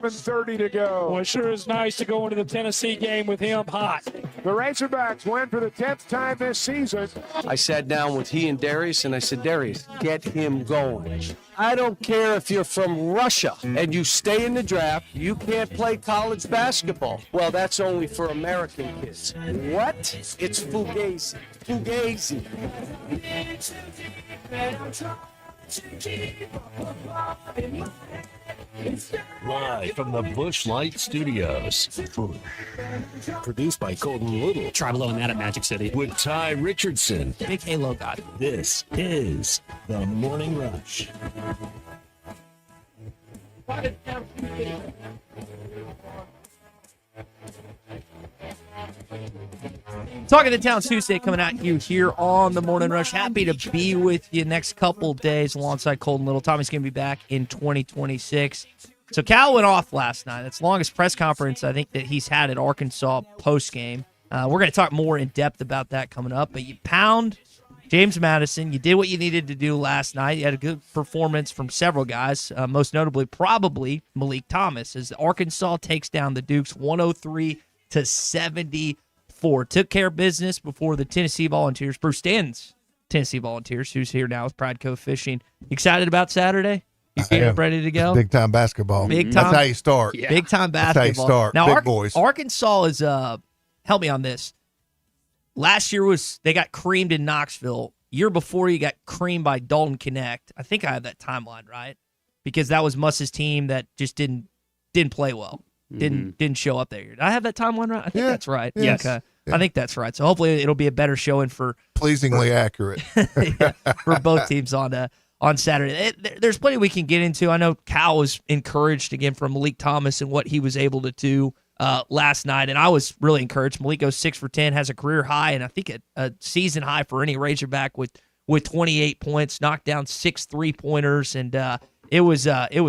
7:30 to go. Well, it sure is nice to go into the Tennessee game with him hot. The Razorbacks win for the 10th time this season. I sat down with he and Darius, and I said, Darius, get him going. I don't care if you're from Russia and you stay in the draft, you can't play college basketball. Well, that's only for American kids. What? It's Fugazi. Fugazi. Live from the Busch Light Studios. Produced by Colton Little. Try below that at Magic City. With Ty Richardson. Big Halo guy. This is The Morning Rush. Talking to Town Tuesday coming at you here on the Morning Rush. Happy to be with you next couple days alongside Colton Little. Tommy's going to be back in 2026. So Cal went off last night. That's the longest press conference I think that he's had at Arkansas post-game. We're going to talk more in depth about that coming up. But you pound James Madison. You did what you needed to do last night. You had a good performance from several guys, most notably probably Malik Thomas, as Arkansas takes down the Dukes 103-74. Took care of business before the Tennessee Volunteers. Bruce Stanton's Tennessee Volunteers, who's here now with Pradco Fishing. Excited about Saturday? You getting ready to go? Big time basketball. Big time. That's how you start. Yeah. Big time basketball. That's how you start. Now, Big boys. Arkansas is, help me on this. Last year they got creamed in Knoxville. Year before you got creamed by Dalton Connect. I think I have that timeline right, because that was Muss's team that just didn't play well. Didn't show up there. Did I have that timeline right? I think that's right. Yes. Okay. Yeah. I think that's right. So hopefully it'll be a better showing for accurate for both teams on Saturday. There's plenty we can get into. I know Cal was encouraged again from Malik Thomas and what he was able to do last night, and I was really encouraged. Malik goes 6 for 10, has a career high, and I think a season high for any Razorback with 28 points, knocked down 6 3-pointers, and it was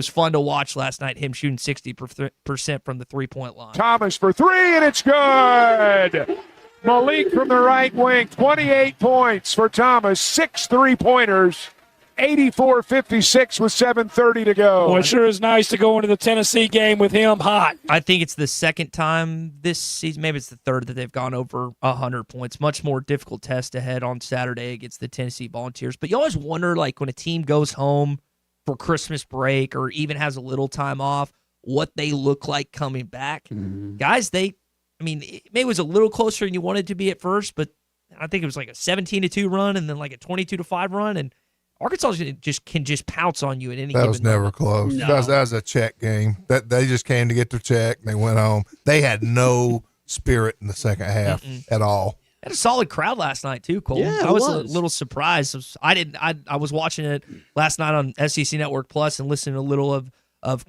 fun to watch last night, him shooting 60% from the three-point line. Thomas for three, and it's good. Malik from the right wing, 28 points for Thomas, 6 3-pointers, 84-56 with 7:30 to go. Well, it sure is nice to go into the Tennessee game with him hot. I think it's the second time this season, maybe it's the third, that they've gone over 100 points. Much more difficult test ahead on Saturday against the Tennessee Volunteers. But you always wonder, like, when a team goes home for Christmas break or even has a little time off, what they look like coming back. Mm-hmm. Guys, maybe it was a little closer than you wanted to be at first, but I think it was like a 17-2 run and then like a 22-5 run, and Arkansas can just pounce on you at any given That was never moment. close. No. That was a check game. That they just came to get their check and they went home. They had no spirit in the second half at all. Had a solid crowd last night too, Cole. Yeah, I was a little surprised. I was watching it last night on SEC Network Plus and listening to a little of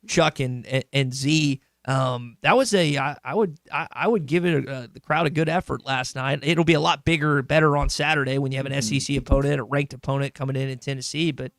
Chuck and Z. That was I would give it the crowd a good effort last night. It'll be a lot bigger, better on Saturday when you have an SEC opponent, a ranked opponent coming in Tennessee, but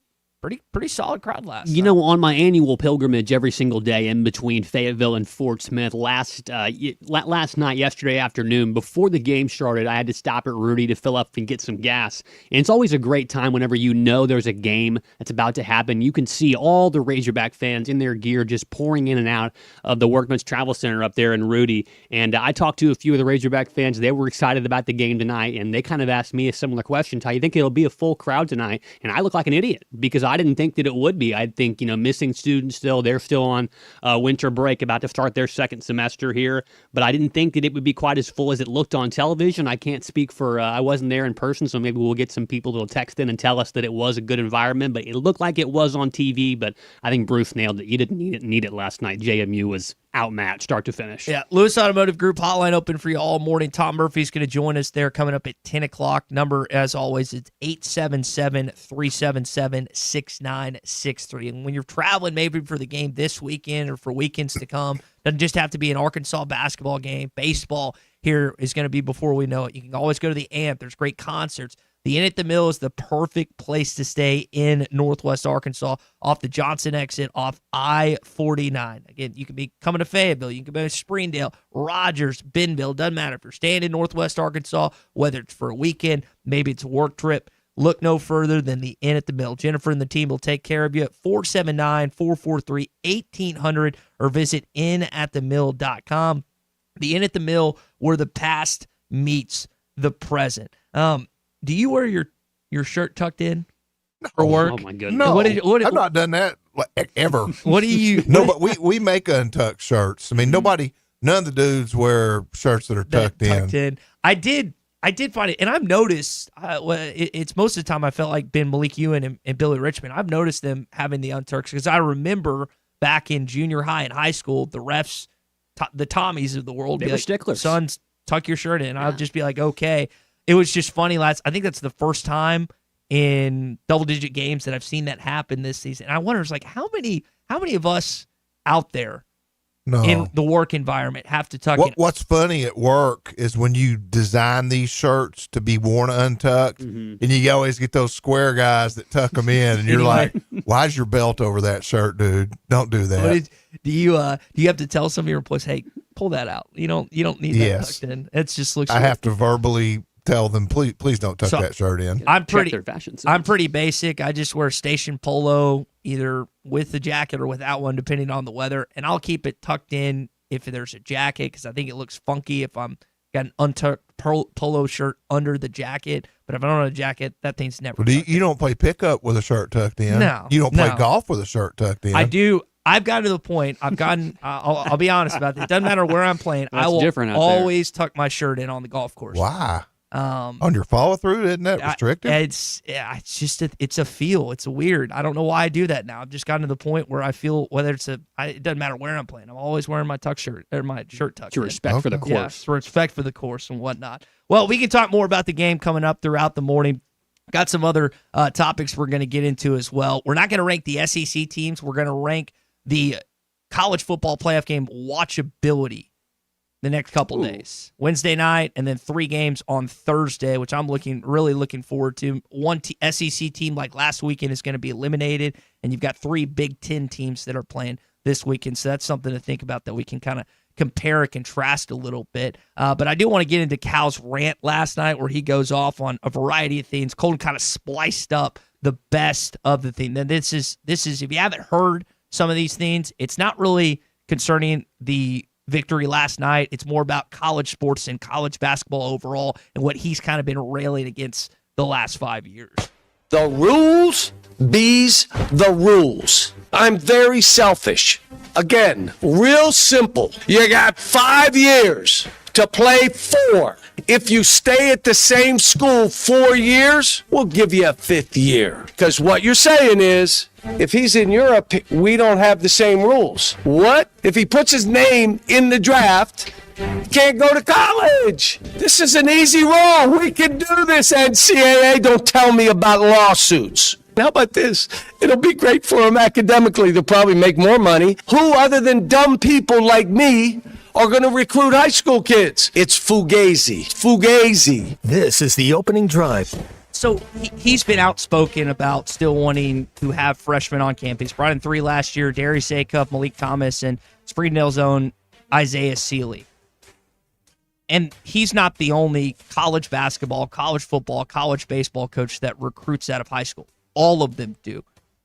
pretty solid crowd last night. You know, on my annual pilgrimage every single day in between Fayetteville and Fort Smith, last night, yesterday afternoon, before the game started, I had to stop at Rudy to fill up and get some gas. And it's always a great time whenever you know there's a game that's about to happen. You can see all the Razorback fans in their gear just pouring in and out of the Workman's Travel Center up there in Rudy. And I talked to a few of the Razorback fans. They were excited about the game tonight, and they kind of asked me a similar question. How you think it'll be a full crowd tonight? And I look like an idiot because I didn't think that it would be. I think, missing students still. They're still on winter break, about to start their second semester here. But I didn't think that it would be quite as full as it looked on television. I can't speak for, I wasn't there in person, so maybe we'll get some people that'll text in and tell us that it was a good environment. But it looked like it was on TV. But I think Bruce nailed it. You didn't need it last night. JMU was outmatched start to finish. Yeah, Lewis Automotive Group hotline open for you all morning. Tom Murphy's going to join us there coming up at 10 o'clock. Number, as always, it's 877-377-6963. And when you're traveling maybe for the game this weekend or for weekends to come, doesn't just have to be an Arkansas basketball game. Baseball here is going to be before we know it. You can always go to the AMP. There's great concerts. The Inn at the Mill is the perfect place to stay in Northwest Arkansas off the Johnson exit off I-49. Again, you can be coming to Fayetteville. You can be to Springdale, Rogers, Bentonville. Doesn't matter if you're staying in Northwest Arkansas, whether it's for a weekend, maybe it's a work trip. look no further than the Inn at the Mill. Jennifer and the team will take care of you at 479-443-1800 or visit inatthemill.com. The Inn at the Mill, where the past meets the present. Do you wear your shirt tucked in for work? Oh my goodness. No, What I've not done that ever. What do you? No, but we make untucked shirts. I mean, none of the dudes wear shirts that are tucked in. I did find it, and I've noticed. It's most of the time I felt like Ben Malik Ewan and Billy Richmond. I've noticed them having the untucked because I remember back in junior high and high school, the refs, the Tommies of the world, They be were like, sticklers. "Sons, tuck your shirt in." I'll just be like, "Okay." It was just funny, lads. I think that's the first time in double-digit games that I've seen that happen this season. And I wonder, it's like, how many of us out there in the work environment have to tuck in? What's funny at work is when you design these shirts to be worn untucked, and you always get those square guys that tuck them in, and you're like, "Why's your belt over that shirt, dude? Don't do that." Do you have to tell some of your employees, "Hey, pull that out. You don't need that tucked in." It just looks. I have to verbally tell them, please don't tuck that shirt in. I'm pretty their fashion sense. I'm pretty basic. I just wear station polo, either with the jacket or without one, depending on the weather. And I'll keep it tucked in if there's a jacket, because I think it looks funky if I'm got an untucked polo shirt under the jacket. But if I don't have a jacket, that thing's never. You don't play pickup with a shirt tucked in. No, you don't play no. golf with a shirt tucked in. I do. I've gotten to the point. I've gotten. I'll be honest about it. It doesn't matter where I'm playing. That's I will different out always tuck my shirt in on the golf course. Why? On your follow through, isn't that restricted? It's just it's a feel. It's a weird. I don't know why I do that now. I've just gotten to the point where I feel whether it doesn't matter where I'm playing. I'm always wearing my tuck shirt or my shirt tucked. To respect for the course. Yeah, for respect for the course and whatnot. Well, we can talk more about the game coming up throughout the morning. Got some other topics we're going to get into as well. We're not going to rank the SEC teams. We're going to rank the college football playoff game watchability the next couple days. Wednesday night, and then 3 games on Thursday, which I'm really looking forward to. One SEC team like last weekend is going to be eliminated, and you've got 3 Big Ten teams that are playing this weekend. So that's something to think about that we can kind of compare and contrast a little bit. But I do want to get into Cal's rant last night where he goes off on a variety of things. Colton kind of spliced up the best of the thing. Then this is if you haven't heard some of these things, it's not really concerning the victory last night. It's more about college sports and college basketball overall and what he's kind of been railing against the last 5 years. The rules bees the rules. I'm very selfish. Again, real simple. You got 5 years to play 4. If you stay at the same school 4 years, we'll give you a 5th year. Because what you're saying is, if he's in Europe, we don't have the same rules. What? If he puts his name in the draft, he can't go to college. This is an easy rule. We can do this, NCAA. Don't tell me about lawsuits. How about this? It'll be great for him academically. They'll probably make more money. Who other than dumb people like me are going to recruit high school kids? It's Fugazi. Fugazi. This is the opening drive. So he's been outspoken about still wanting to have freshmen on campus. Brought in 3 last year, Darius Acuff, Malik Thomas, and Springdale's own Isaiah Seeley. And he's not the only college basketball, college football, college baseball coach that recruits out of high school. All of them do.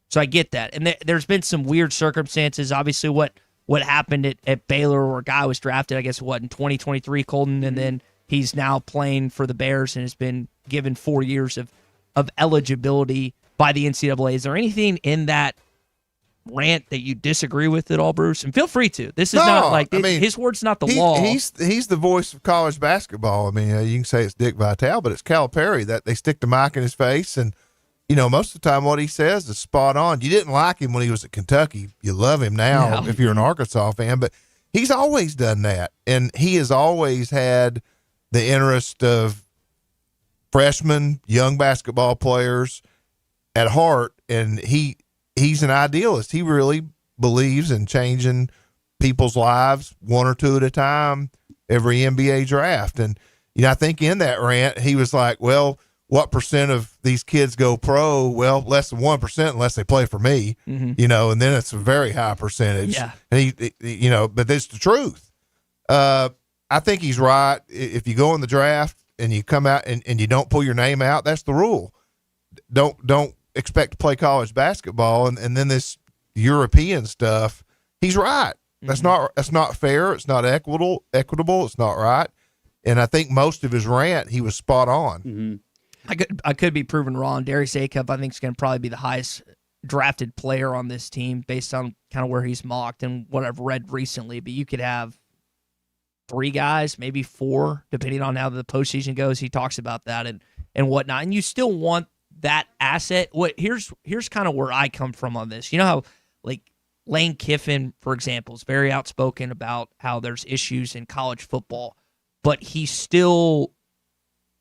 So I get that. And there's been some weird circumstances. Obviously, what happened at Baylor, where a guy was drafted, I guess, in 2023, Colton, and then he's now playing for the Bears and has been given 4 years of eligibility by the NCAA. Is there anything in that rant that you disagree with at all, Bruce? And feel free to. This is not like his word's not the law. He's the voice of college basketball. I mean, you can say it's Dick Vitale, but it's Calipari that they stick the mic in his face, and most of the time what he says is spot on. You didn't like him when he was at Kentucky. You love him now if you're an Arkansas fan, but he's always done that, and he has always had the interest of freshmen, young basketball players at heart, and he's an idealist. He really believes in changing people's lives 1 or 2 at a time every NBA draft. And, I think in that rant, he was like, well, what percent of these kids go pro? Well, less than 1% unless they play for me, and then it's a very high percentage. Yeah. And but that's the truth. I think he's right. If you go in the draft and you come out and you don't pull your name out, that's the rule. don't expect to play college basketball, and then this European stuff. He's right. That's not fair. It's not equitable. It's not right. And I think most of his rant, he was spot on. I could be proven wrong. Darius Acup, I think, is going to probably be the highest drafted player on this team based on kind of where he's mocked and what I've read recently. But you could have 3 guys, maybe 4, depending on how the postseason goes. He talks about that and whatnot. And you still want that asset. Here's kind of where I come from on this. You know how, like, Lane Kiffin, for example, is very outspoken about how there's issues in college football, but he still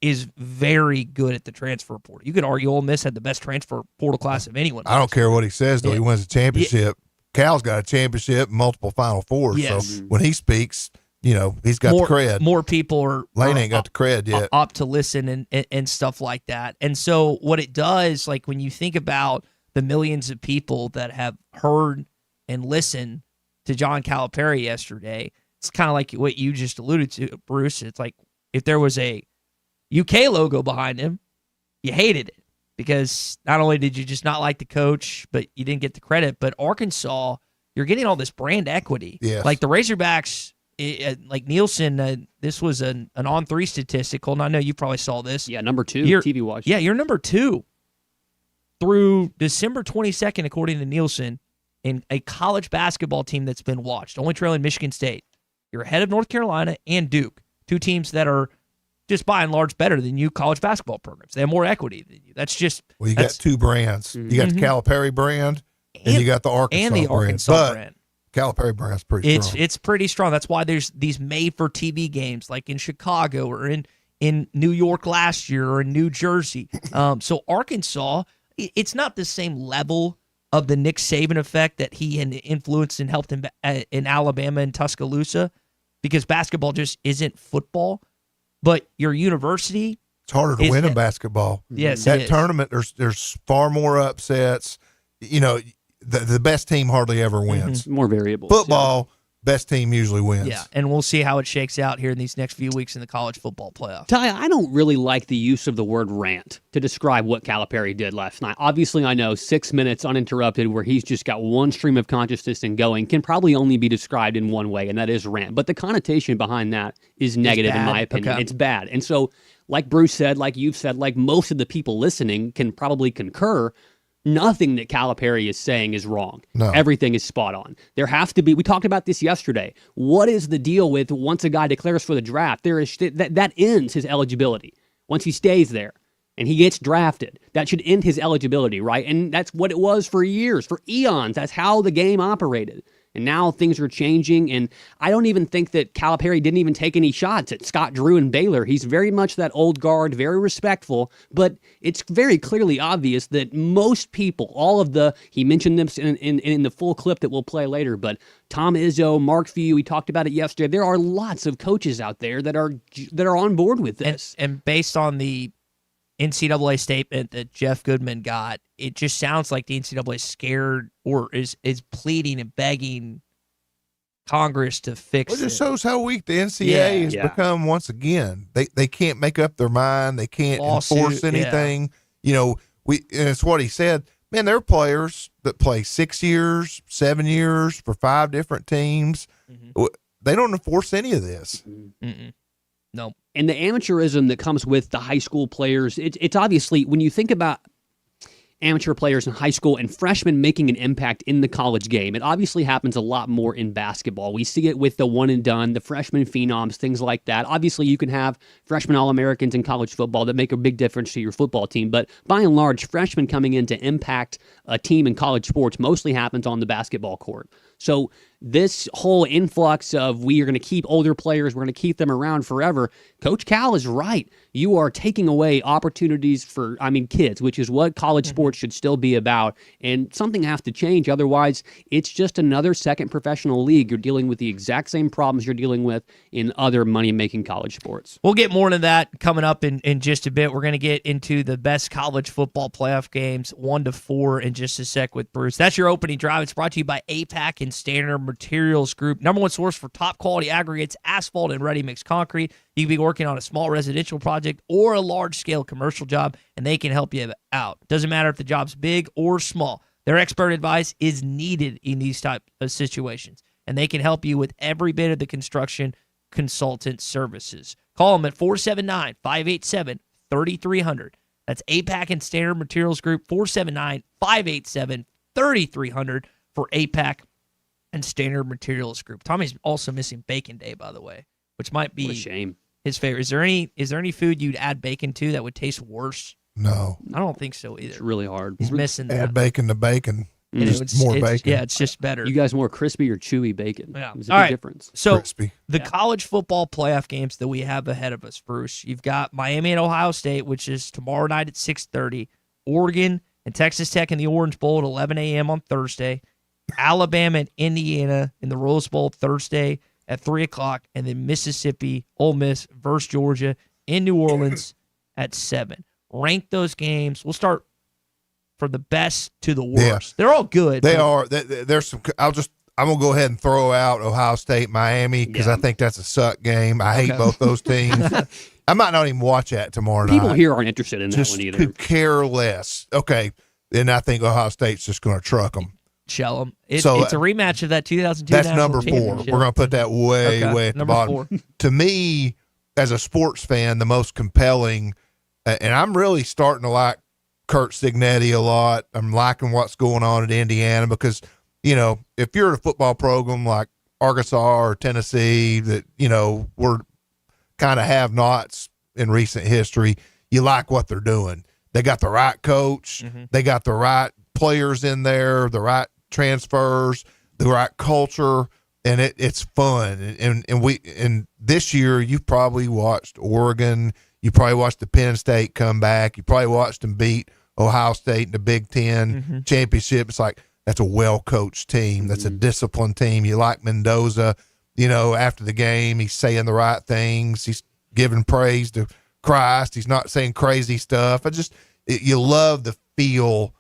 is very good at the transfer portal. You could argue Ole Miss had the best transfer portal class of anyone. I don't care what he says, though. Yeah. He wins a championship. Cal's got a championship, multiple Final Fours. Yes. So when he speaks, he's got the cred. More people are Lane ain't got the cred yet. Up to listen and stuff like that. And so what it does, like when you think about the millions of people that have heard and listened to John Calipari yesterday, it's kind of like what you just alluded to, Bruce. It's like if there was a UK logo behind him, you hated it because not only did you just not like the coach, but you didn't get the credit. But Arkansas, you're getting all this brand equity. Yes. Like the Razorbacks, like Nielsen, this was an on-3 statistic. Colton, I know you probably saw this. Yeah, number 2 TV watch. Yeah, you're number 2 through December 22nd, according to Nielsen, in a college basketball team that's been watched, only trailing Michigan State. You're ahead of North Carolina and Duke, 2 teams that are just by and large better than you college basketball programs. They have more equity than you. That's just Well, you got 2 brands. You got the Calipari brand, and you got the Arkansas brand. Calipari brand's pretty strong. It's pretty strong. That's why there's these made-for-TV games like in Chicago or in New York last year or in New Jersey. So Arkansas, it's not the same level of the Nick Saban effect that he had influenced and helped in Alabama and Tuscaloosa because basketball just isn't football. But your university, it's harder to win in basketball. Yes, that tournament, there's far more upsets. The best team hardly ever wins. More variables. Football, best team usually wins. Yeah, and we'll see how it shakes out here in these next few weeks in the college football playoff. Ty, I don't really like the use of the word rant to describe what Calipari did last night. Obviously, I know 6 minutes uninterrupted where he's just got one stream of consciousness and going can probably only be described in one way, and that is rant. But the connotation behind that is negative, in my opinion. Okay. It's bad. And so, like Bruce said, like you've said, like most of the people listening can probably concur, nothing that Calipari is saying is wrong. No. Everything is spot on. There has to be, we talked about this yesterday. What is the deal with once a guy declares for the draft, that ends his eligibility. Once he stays there and he gets drafted, that should end his eligibility, right? And that's what it was for years, for eons. That's how the game operated. And now things are changing, and I don't even think that Calipari didn't even take any shots at Scott Drew and Baylor. He's very much that old guard, very respectful, but it's very clearly obvious that most people, he mentioned them in the full clip that we'll play later, but Tom Izzo, Mark Few, we talked about it yesterday. There are lots of coaches out there that are on board with this. And based on the NCAA statement that Jeff Goodman got, it just sounds like the NCAA is scared or is pleading and begging Congress to fix it. It just it. shows how weak the NCAA has become once again. They can't make up their mind. They can't enforce anything. And it's what he said. Man, there are players that play 6 years, 7 years for 5 different teams. Mm-hmm. They don't enforce any of this. Mm-mm. No. And the amateurism that comes with the high school players, it's obviously, when you think about amateur players in high school and freshmen making an impact in the college game, it obviously happens a lot more in basketball. We see it with the one and done, the freshman phenoms, things like that. Obviously, you can have freshman All-Americans in college football that make a big difference to your football team, but by and large, freshmen coming in to impact a team in college sports mostly happens on the basketball court. So this whole influx of we are going to keep older players, we're going to keep them around forever, Coach Cal is right. You are taking away opportunities for, kids, which is what college sports should still be about. And something has to change. Otherwise, it's just another second professional league. You're dealing with the exact same problems you're dealing with in other money-making college sports. We'll get more into that coming up in just a bit. We're going to get into the best college football playoff games, 1 to 4, in just a sec with Bruce. That's your opening drive. It's brought to you by APAC and and Standard Materials Group, number one source for top quality aggregates, asphalt, and ready-mix concrete. You can be working on a small residential project or a large-scale commercial job, and they can help you out. Doesn't matter if the job's big or small. Their expert advice is needed in these type of situations, and they can help you with every bit of the construction consultant services. Call them at 479-587-3300. That's APAC and Standard Materials Group, 479-587-3300 for APAC and Standard Materials Group. Tommy's also missing Bacon Day, by the way, which might be What a shame. his favorite. Is there any food you'd add bacon to that would taste worse? No. I don't think so either. It's really hard. He's missing that. Add bacon to bacon. And Just more bacon. Yeah, it's just better. You guys more crispy or chewy bacon? Yeah. There's a All big right. difference. So Crispy. the college football playoff games that we have ahead of us, Bruce, you've got Miami and Ohio State, which is tomorrow night at 6:30. Oregon and Texas Tech in the Orange Bowl at 11 a.m. on Thursday. Alabama and Indiana in the Rose Bowl Thursday at 3 o'clock. And then Mississippi, Ole Miss versus Georgia in New Orleans at 7. Rank those games. We'll start from the best to the worst. Yeah. They're all good. They are. There's some. I'm gonna go ahead and throw out Ohio State, Miami because I think that's a suck game. I hate both those teams. I might not even watch that tomorrow night. People here aren't interested in that Just one either. could care less. Okay, and I think Ohio State's just gonna truck them. Shell them. So, It's a rematch of that 2002 That's national number 4. championship. We're gonna put that way at the number bottom. 4. To me, as a sports fan, the most compelling, and I'm really starting to like Kurt Signetti a lot. I'm liking what's going on at Indiana because, if you're at a football program like Arkansas or Tennessee that, we're kind of have-nots in recent history, you like what they're doing. They got the right coach. Mm-hmm. They got the right players in there, the right transfers, the right culture, and it's fun. And this year you've probably watched Oregon. You probably watched the Penn State come back. You probably watched them beat Ohio State in the Big Ten championship. It's like, that's a well-coached team. That's a disciplined team. You like Mendoza, after the game, he's saying the right things. He's giving praise to Christ. He's not saying crazy stuff. You love the feel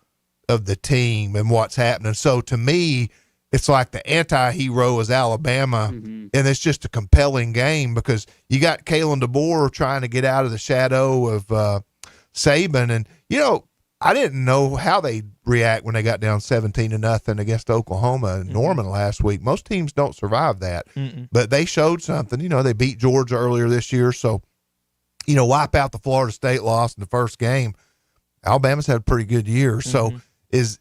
of the team and what's happening. So to me, it's like the anti-hero is Alabama, and it's just a compelling game because you got Kalen DeBoer trying to get out of the shadow of Saban. And, I didn't know how they'd react when they got down 17-0 against Oklahoma and Norman last week. Most teams don't survive that, but they showed something. They beat Georgia earlier this year. So, wipe out the Florida State loss in the first game. Alabama's had a pretty good year. So is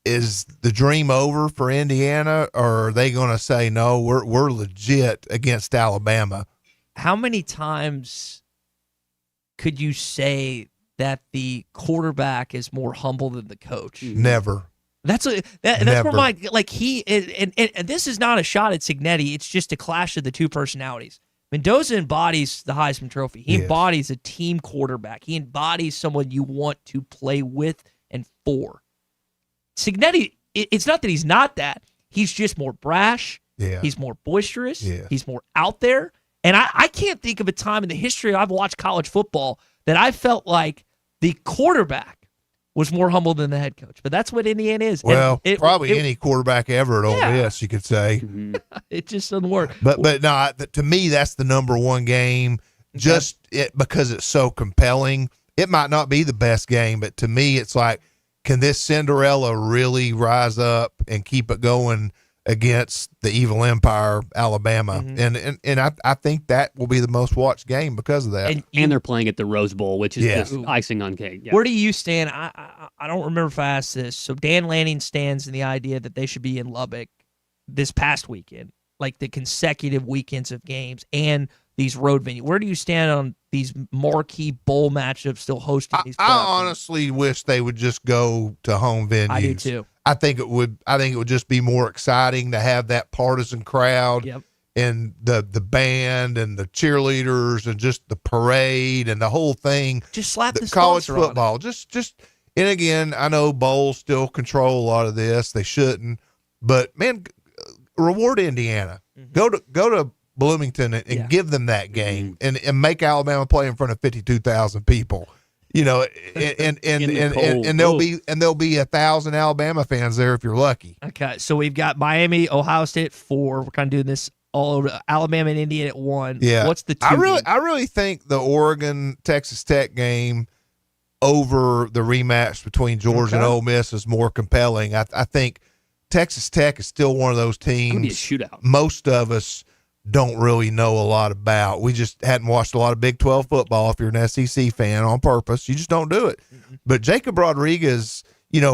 the dream over for Indiana, or are they going to say, no, we're legit against Alabama? How many times could you say that the quarterback is more humble than the coach? Never. That's where my and this is not a shot at Signetti. It's just a clash of the two personalities. Mendoza embodies the Heisman Trophy. He embodies a team quarterback. He embodies someone you want to play with and for. Signetti, it's not that he's not that. He's just more brash. Yeah. He's more boisterous. Yeah. He's more out there. And I can't think of a time in the history I've watched college football that I felt like the quarterback was more humble than the head coach. But that's what Indiana is. Well, probably any quarterback ever at Ole Miss, you could say. It just doesn't work. But no, to me, that's the number one game. Just because it's so compelling. It might not be the best game, but to me, it's like, can this Cinderella really rise up and keep it going against the evil empire, Alabama? And I think that will be the most watched game because of that. And they're playing at the Rose Bowl, which is just icing on cake. Yeah. Where do you stand? I don't remember if I asked this. So Dan Lanning stands in the idea that they should be in Lubbock this past weekend, like the consecutive weekends of games and these road venues. Where do you stand on these marquee bowl matchups still hosting these? I honestly wish they would just go to home venues. I do too. I think it would just be more exciting to have that partisan crowd and the band and the cheerleaders and just the parade and the whole thing. Just slap the college sponsor on football. Just and again, I know bowls still control a lot of this. They shouldn't, but man, reward Indiana. Go to Bloomington and give them that game and make Alabama play in front of 52,000 people. And there'll be 1,000 Alabama fans there if you're lucky. Okay, so we've got Miami, Ohio State at 4. We're kind of doing this all over. Alabama and Indiana at 1. Yeah, what's the 2? I really think the Oregon Texas Tech game over the rematch between Georgia and Ole Miss is more compelling. I think Texas Tech is still one of those teams. It's gonna be a shootout. Most of us don't really know a lot about. We just hadn't watched a lot of Big 12 football if you're an SEC fan on purpose. You just don't do it. Mm-hmm. But Jacob Rodriguez,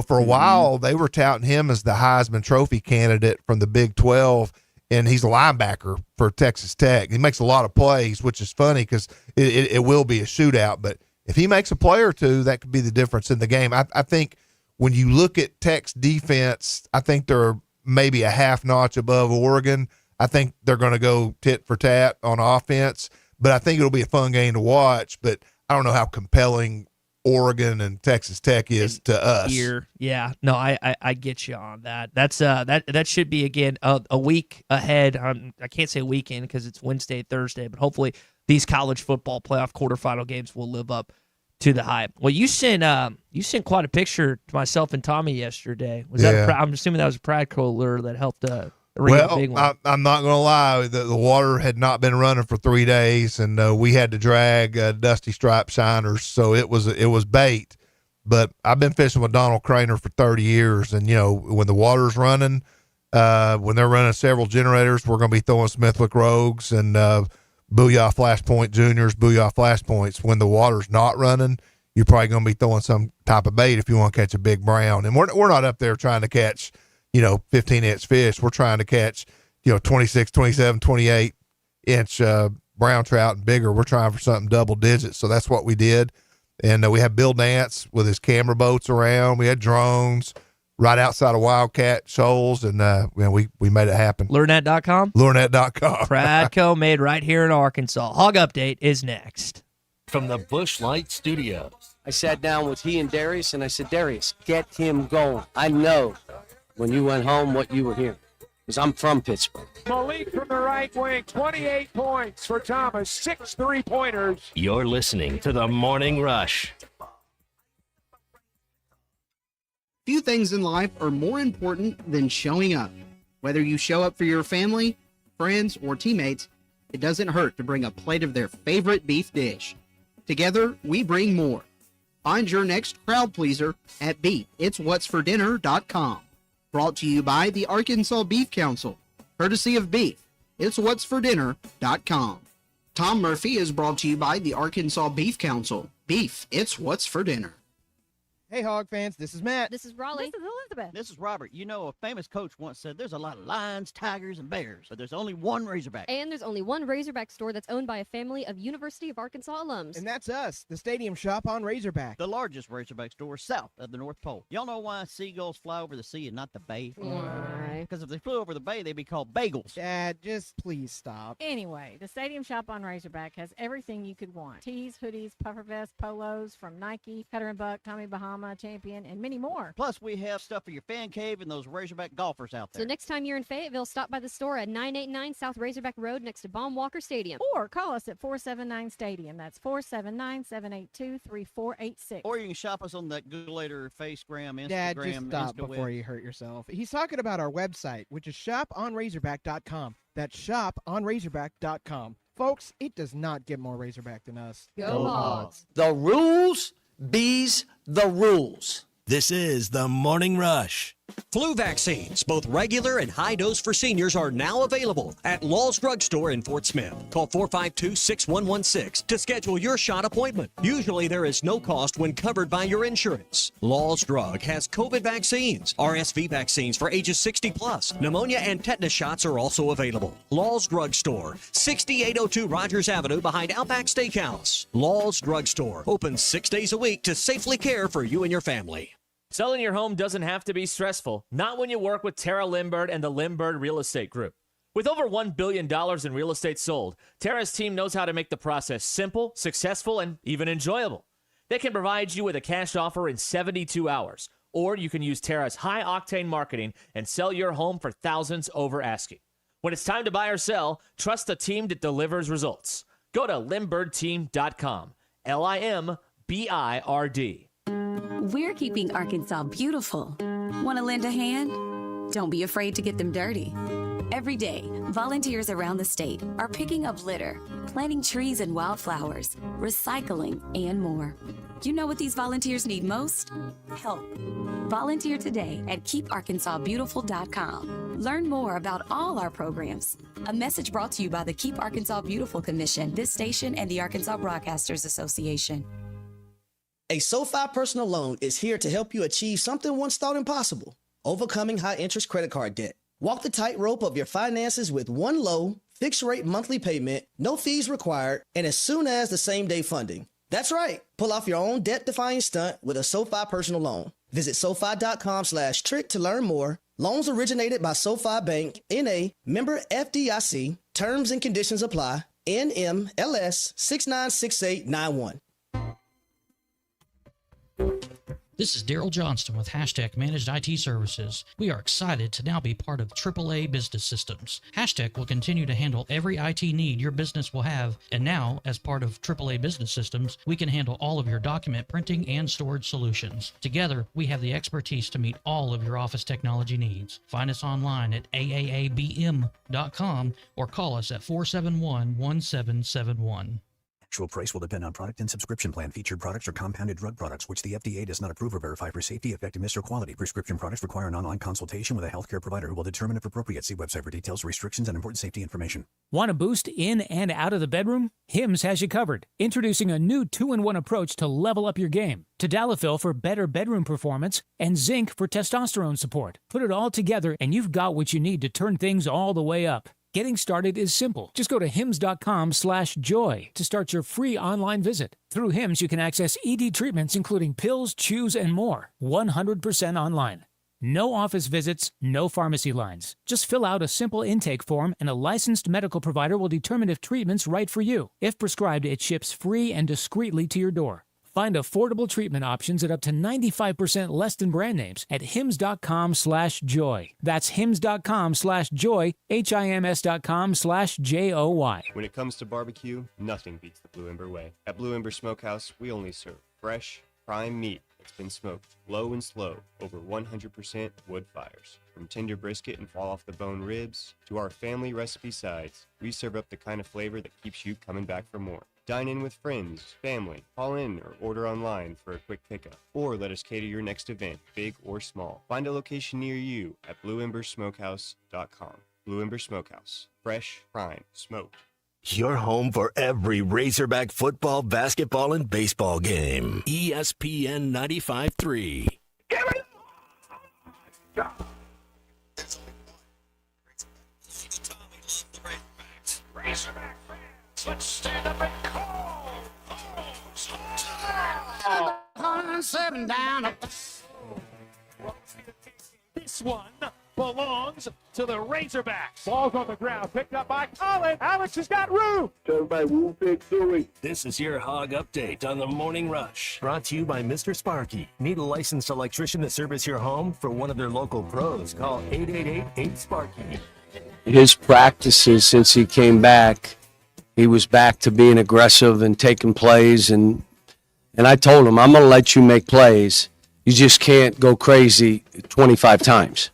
for a while, they were touting him as the Heisman Trophy candidate from the Big 12, and he's a linebacker for Texas Tech. He makes a lot of plays, which is funny because it will be a shootout. But if he makes a play or two, that could be the difference in the game. I think when you look at Tech's defense, I think they're maybe a half notch above Oregon. I think they're going to go tit for tat on offense, but I think it'll be a fun game to watch. But I don't know how compelling Oregon and Texas Tech is to us. Here, yeah, no, I get you on that. That's that should be again a week ahead. I can't say weekend because it's Wednesday, Thursday, but hopefully these college football playoff quarterfinal games will live up to the hype. Well, you sent quite a picture to myself and Tommy yesterday. Was that? I'm assuming that was a pride cooler that helped. Well, I'm not going to lie. The water had not been running for 3 days, and we had to drag Dusty Stripe Shiners, so it was bait. But I've been fishing with Donald Craner for 30 years, and when the water's running, when they're running several generators, we're going to be throwing Smithwick Rogues and Booyah Flashpoint Juniors, Booyah Flashpoints. When the water's not running, you're probably going to be throwing some type of bait if you want to catch a big brown. And we're not up there trying to catch 15-inch fish. We're trying to catch, 26, 27, 28-inch brown trout and bigger. We're trying for something double digits. So that's what we did. And we had Bill Nance with his camera boats around. We had drones right outside of Wildcat Shoals, and we made it happen. Lurenet.com? Lurenet.com. Pradco made right here in Arkansas. Hog Update is next. From the Busch Light Studios. I sat down with he and Darius, and I said, Darius, get him going. I know when you went home what you were hearing, because I'm from Pittsburgh. Malik from the right wing, 28 points for Thomas, 6 3-pointers. You're listening to the Morning Rush. Few things in life are more important than showing up. Whether you show up for your family, friends, or teammates, it doesn't hurt to bring a plate of their favorite beef dish. Together, we bring more. Find your next crowd pleaser at beefitswhatsfordinner.com. Brought to you by the Arkansas Beef Council, courtesy of Beef. Itswhatsfordinner.com. Tom Murphy is brought to you by the Arkansas Beef Council. Beef, it's what's for dinner. Hey, Hog fans, this is Matt. This is Raleigh. This is Elizabeth. This is Robert. A famous coach once said there's a lot of lions, tigers, and bears, but there's only one Razorback. And there's only one Razorback store that's owned by a family of University of Arkansas alums. And that's us, the Stadium Shop on Razorback. The largest Razorback store south of the North Pole. Y'all know why seagulls fly over the sea and not the bay? Why? Because if they flew over the bay, they'd be called bagels. Dad, just please stop. Anyway, the Stadium Shop on Razorback has everything you could want. Tees, hoodies, puffer vests, polos from Nike, Cutter and Buck, Tommy Bahama, Champion, and many more. Plus, we have stuff for your fan cave and those Razorback golfers out there. So next time you're in Fayetteville, stop by the store at 989 South Razorback Road next to Baum Walker Stadium. Or call us at 479-STADIUM. That's 479-782-3486. Or you can shop us on that Googleator, Facegram, Instagram, Dad, just stop InstaWeb. before you hurt yourself. He's talking about our website, which is shoponrazorback.com. That's shoponrazorback.com. Folks, it does not get more Razorback than us. Go Hogs. The rules bees the rules. This is the Morning Rush. Flu vaccines, both regular and high dose for seniors, are now available at Law's Drug Store in Fort Smith. Call 452-6116 to schedule your shot appointment. Usually there is no cost when covered by your insurance. Law's Drug has COVID vaccines, RSV vaccines for ages 60 plus. Pneumonia and tetanus shots are also available. Law's Drug Store, 6802 Rogers Avenue behind Outback Steakhouse. Law's Drug Store, open 6 days a week to safely care for you and your family. Selling your home doesn't have to be stressful, not when you work with Tara Limbird and the Limbird Real Estate Group. With over $1 billion in real estate sold, Tara's team knows how to make the process simple, successful, and even enjoyable. They can provide you with a cash offer in 72 hours, or you can use Tara's high-octane marketing and sell your home for thousands over asking. When it's time to buy or sell, trust the team that delivers results. Go to LimbirdTeam.com, LIMBIRDTEAM.com. BIRD. We're keeping Arkansas beautiful. Want to lend a hand? Don't be afraid to get them dirty. Every day, volunteers around the state are picking up litter, planting trees and wildflowers, recycling, and more. You know what these volunteers need most? Help. Volunteer today at keeparkansasbeautiful.com. Learn more about all our programs. A message brought to you by the Keep Arkansas Beautiful Commission, this station, and the Arkansas Broadcasters Association. A SoFi personal loan is here to help you achieve something once thought impossible: overcoming high-interest credit card debt. Walk the tightrope of your finances with one low, fixed-rate monthly payment, no fees required, and as soon as the same-day funding. That's right. Pull off your own debt-defying stunt with a SoFi personal loan. Visit SoFi.com/trick to learn more. Loans originated by SoFi Bank, N.A., member FDIC. Terms and conditions apply. NMLS 696891. This is Daryl Johnston with Hashtag Managed IT Services. We are excited to now be part of AAA Business Systems. Hashtag will continue to handle every IT need your business will have, and now, as part of AAA Business Systems, we can handle all of your document printing and storage solutions. Together, we have the expertise to meet all of your office technology needs. Find us online at aaabm.com or call us at 471-1771. Actual price will depend on product and subscription plan. Featured products are compounded drug products, which the FDA does not approve or verify for safety, effectiveness, or quality. Prescription products require an online consultation with a healthcare provider who will determine if appropriate. See website for details, restrictions, and important safety information. Want a boost in and out of the bedroom? Hims has you covered. Introducing a new 2-in-1 approach to level up your game. Tadalafil for better bedroom performance and zinc for testosterone support. Put it all together and you've got what you need to turn things all the way up. Getting started is simple. Just go to hims.com/joy to start your free online visit. Through Hims, you can access ED treatments including pills, chews, and more. 100% online. No office visits, no pharmacy lines. Just fill out a simple intake form and a licensed medical provider will determine if treatment's right for you. If prescribed, it ships free and discreetly to your door. Find affordable treatment options at up to 95% less than brand names at hims.com/joy. That's hims.com/joy, hims.com/joy. When it comes to barbecue, nothing beats the Blue Ember way. At Blue Ember Smokehouse, we only serve fresh, prime meat that's been smoked low and slow over 100% wood fires. From tender brisket and fall-off-the-bone ribs to our family recipe sides, we serve up the kind of flavor that keeps you coming back for more. Dine in with friends, family, call in or order online for a quick pickup, or let us cater your next event, big or small. Find a location near you at blueembersmokehouse.com. Blue Ember Smokehouse. Fresh, prime, smoked. Your home for every Razorback football, basketball, and baseball game. ESPN 95.3. Razorback fans, let's stand up and call. This one belongs to the Razorbacks. Ball's on the ground, picked up by Colin. Alex has got room. This is your Hog Update on the Morning Rush. Brought to you by Mr. Sparky. Need a licensed electrician to service your home? For one of their local pros, call 888-8-SPARKY. His practices since he came back, he was back to being aggressive and taking plays. And I told him, I'm going to let you make plays. You just can't go crazy 25 times.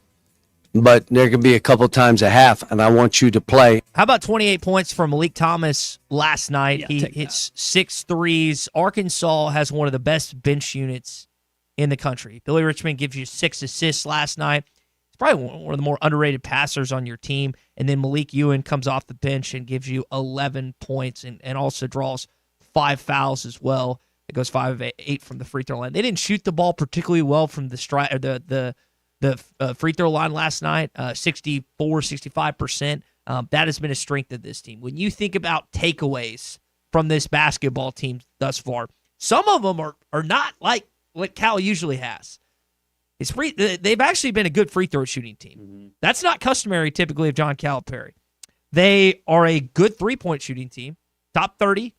But there could be a couple times a half, and I want you to play. How about 28 points from Malik Thomas last night? He hits 6 threes. Arkansas has one of the best bench units in the country. Billy Richmond gives you 6 assists last night. He's probably one of the more underrated passers on your team. And then Malik Ewan comes off the bench and gives you 11 points and also draws 5 fouls as well. It goes 5 of 8 from the free throw line. They didn't shoot the ball particularly well from the free throw line last night, 65%. That has been a strength of this team. When you think about takeaways from this basketball team thus far, some of them are not like what Cal usually has. They've actually been a good free throw shooting team. Mm-hmm. That's not customary typically of John Calipari. They are a good three-point shooting team, top 30,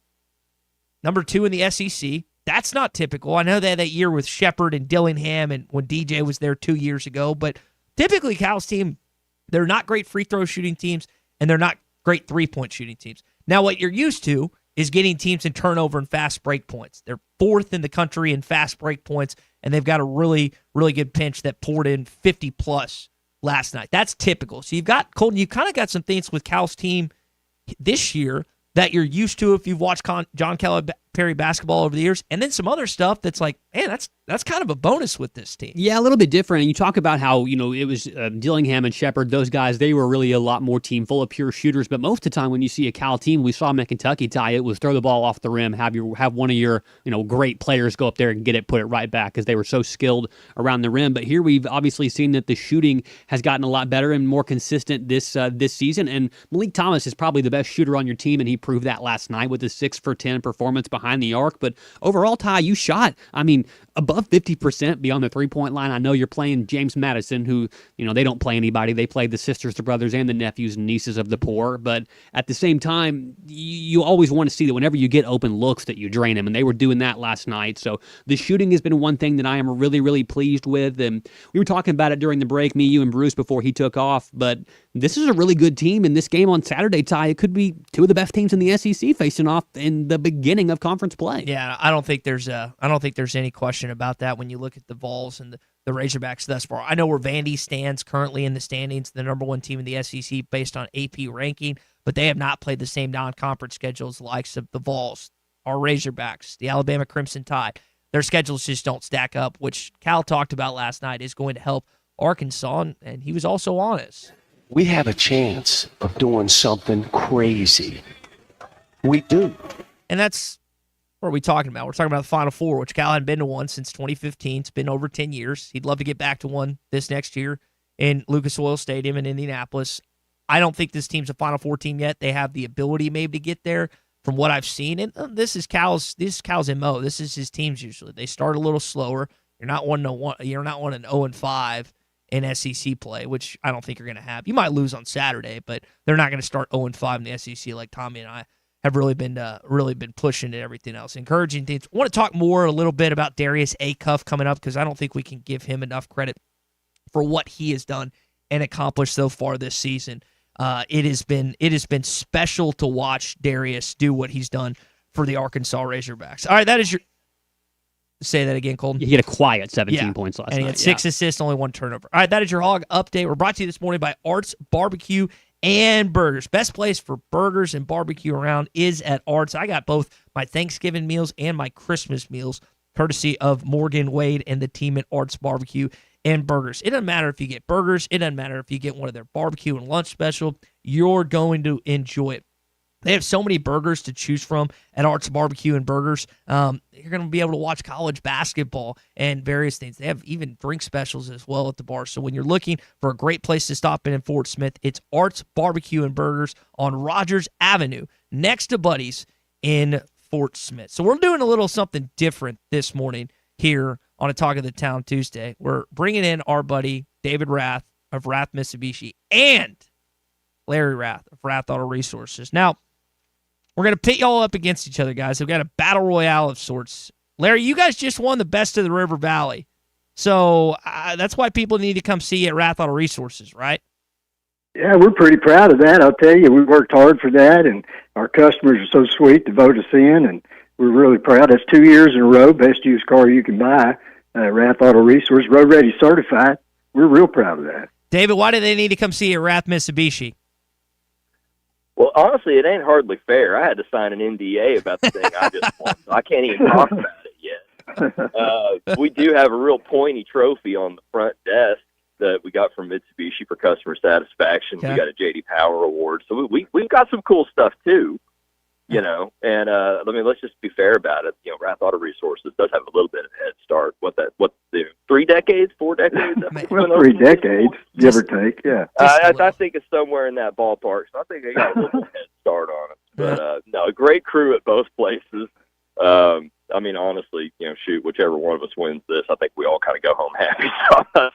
number 2 in the SEC. That's not typical. I know they had that year with Shepard and Dillingham and when DJ was there 2 years ago, but typically Cal's team, they're not great free throw shooting teams, and they're not great three-point shooting teams. Now, what you're used to is getting teams in turnover and fast break points. They're 4th in the country in fast break points, and they've got a really, really good pinch that poured in 50-plus last night. That's typical. So you've got, Colton, you kind of got some things with Cal's team this year that you're used to if you've watched John Calipari basketball over the years, and then some other stuff that's like, man, that's kind of a bonus with this team. Yeah, a little bit different. And you talk about how, it was Dillingham and Shepard, those guys, they were really a lot more team full of pure shooters. But most of the time when you see a Cal team, we saw them at Kentucky, Ty, it was throw the ball off the rim, have one of your great players go up there and get it, put it right back because they were so skilled around the rim. But here we've obviously seen that the shooting has gotten a lot better and more consistent this season. And Malik Thomas is probably the best shooter on your team, and he proved that last night with his 6 for 10 performance behind the arc. But overall, Ty, you shot, above 50% beyond the three-point line. I know you're playing James Madison, who, they don't play anybody. They play the sisters, the brothers, and the nephews and nieces of the poor. But at the same time, you always want to see that whenever you get open looks that you drain them, and they were doing that last night. So the shooting has been one thing that I am really, really pleased with. And we were talking about it during the break, me, you, and Bruce, before he took off. But this is a really good team, and this game on Saturday, Ty, it could be two of the best teams in the SEC facing off in the beginning of conference play. Yeah, I don't think there's any question about that when you look at the Vols and the Razorbacks thus far. I know where Vandy stands currently in the standings, the number one team in the SEC based on AP ranking, but they have not played the same non-conference schedule as the likes of the Vols, our Razorbacks, the Alabama Crimson Tide. Their schedules just don't stack up, which Cal talked about last night is going to help Arkansas, and he was also honest. We have a chance of doing something crazy. We do. And that's what are we talking about? We're talking about the Final Four, which Cal hadn't been to one since 2015. It's been over 10 years. He'd love to get back to one this next year in Lucas Oil Stadium in Indianapolis. I don't think this team's a Final Four team yet. They have the ability maybe to get there from what I've seen. And this is Cal's MO. This is his teams usually. They start a little slower. You're not 0-5 in SEC play, which I don't think you're going to have. You might lose on Saturday, but they're not going to start 0-5 in the SEC like Tommy and I have really been pushing and everything else. Encouraging things. I want to talk more a little bit about Darius Acuff coming up because I don't think we can give him enough credit for what he has done and accomplished so far this season. It has been special to watch Darius do what he's done for the Arkansas Razorbacks. All right, that is your. Say that again, Colton. He had a quiet 17 points last night. And he had 6 assists, only 1 turnover. All right, that is your Hog Update. We're brought to you this morning by Arts Barbecue and Burgers. Best place for burgers and barbecue around is at Arts. I got both my Thanksgiving meals and my Christmas meals, courtesy of Morgan Wade and the team at Arts Barbecue and Burgers. It doesn't matter if you get burgers. It doesn't matter if you get one of their barbecue and lunch special. You're going to enjoy it. They have so many burgers to choose from at Arts Barbecue and Burgers. You're going to be able to watch college basketball and various things. They have even drink specials as well at the bar. So when you're looking for a great place to stop in Fort Smith, it's Arts Barbecue and Burgers on Rogers Avenue, next to Buddy's in Fort Smith. So we're doing a little something different this morning here on a Talk of the Town Tuesday. We're bringing in our buddy David Rath of Rath Mitsubishi and Larry Rath of Rath Auto Resources. Now, we're going to pit y'all up against each other, guys. We've got a battle royale of sorts. Larry, you guys just won the Best of the River Valley. So that's why people need to come see you at Rath Auto Resources, right? Yeah, we're pretty proud of that. I'll tell you, we worked hard for that, and our customers are so sweet to vote us in, and we're really proud. That's 2 years in a row, best used car you can buy, Rath Auto Resources, Road Ready certified. We're real proud of that. David, why do they need to come see you at Rath Mitsubishi? Well, honestly, it ain't hardly fair. I had to sign an NDA about the thing I just won, so I can't even talk about it yet. We do have a real pointy trophy on the front desk that we got from Mitsubishi for customer satisfaction. Okay. We got a J.D. Power award. So we've got some cool stuff, too, you know. And, let's just be fair about it. You know, Rath Auto Resources does have a little bit of a head start. 3 decades, 4 decades? Well, 3 decades, give or take, yeah. I think it's somewhere in that ballpark, so I think they got a little head start on it. But, no, a great crew at both places. Honestly, whichever one of us wins this, I think we all kind of go home happy.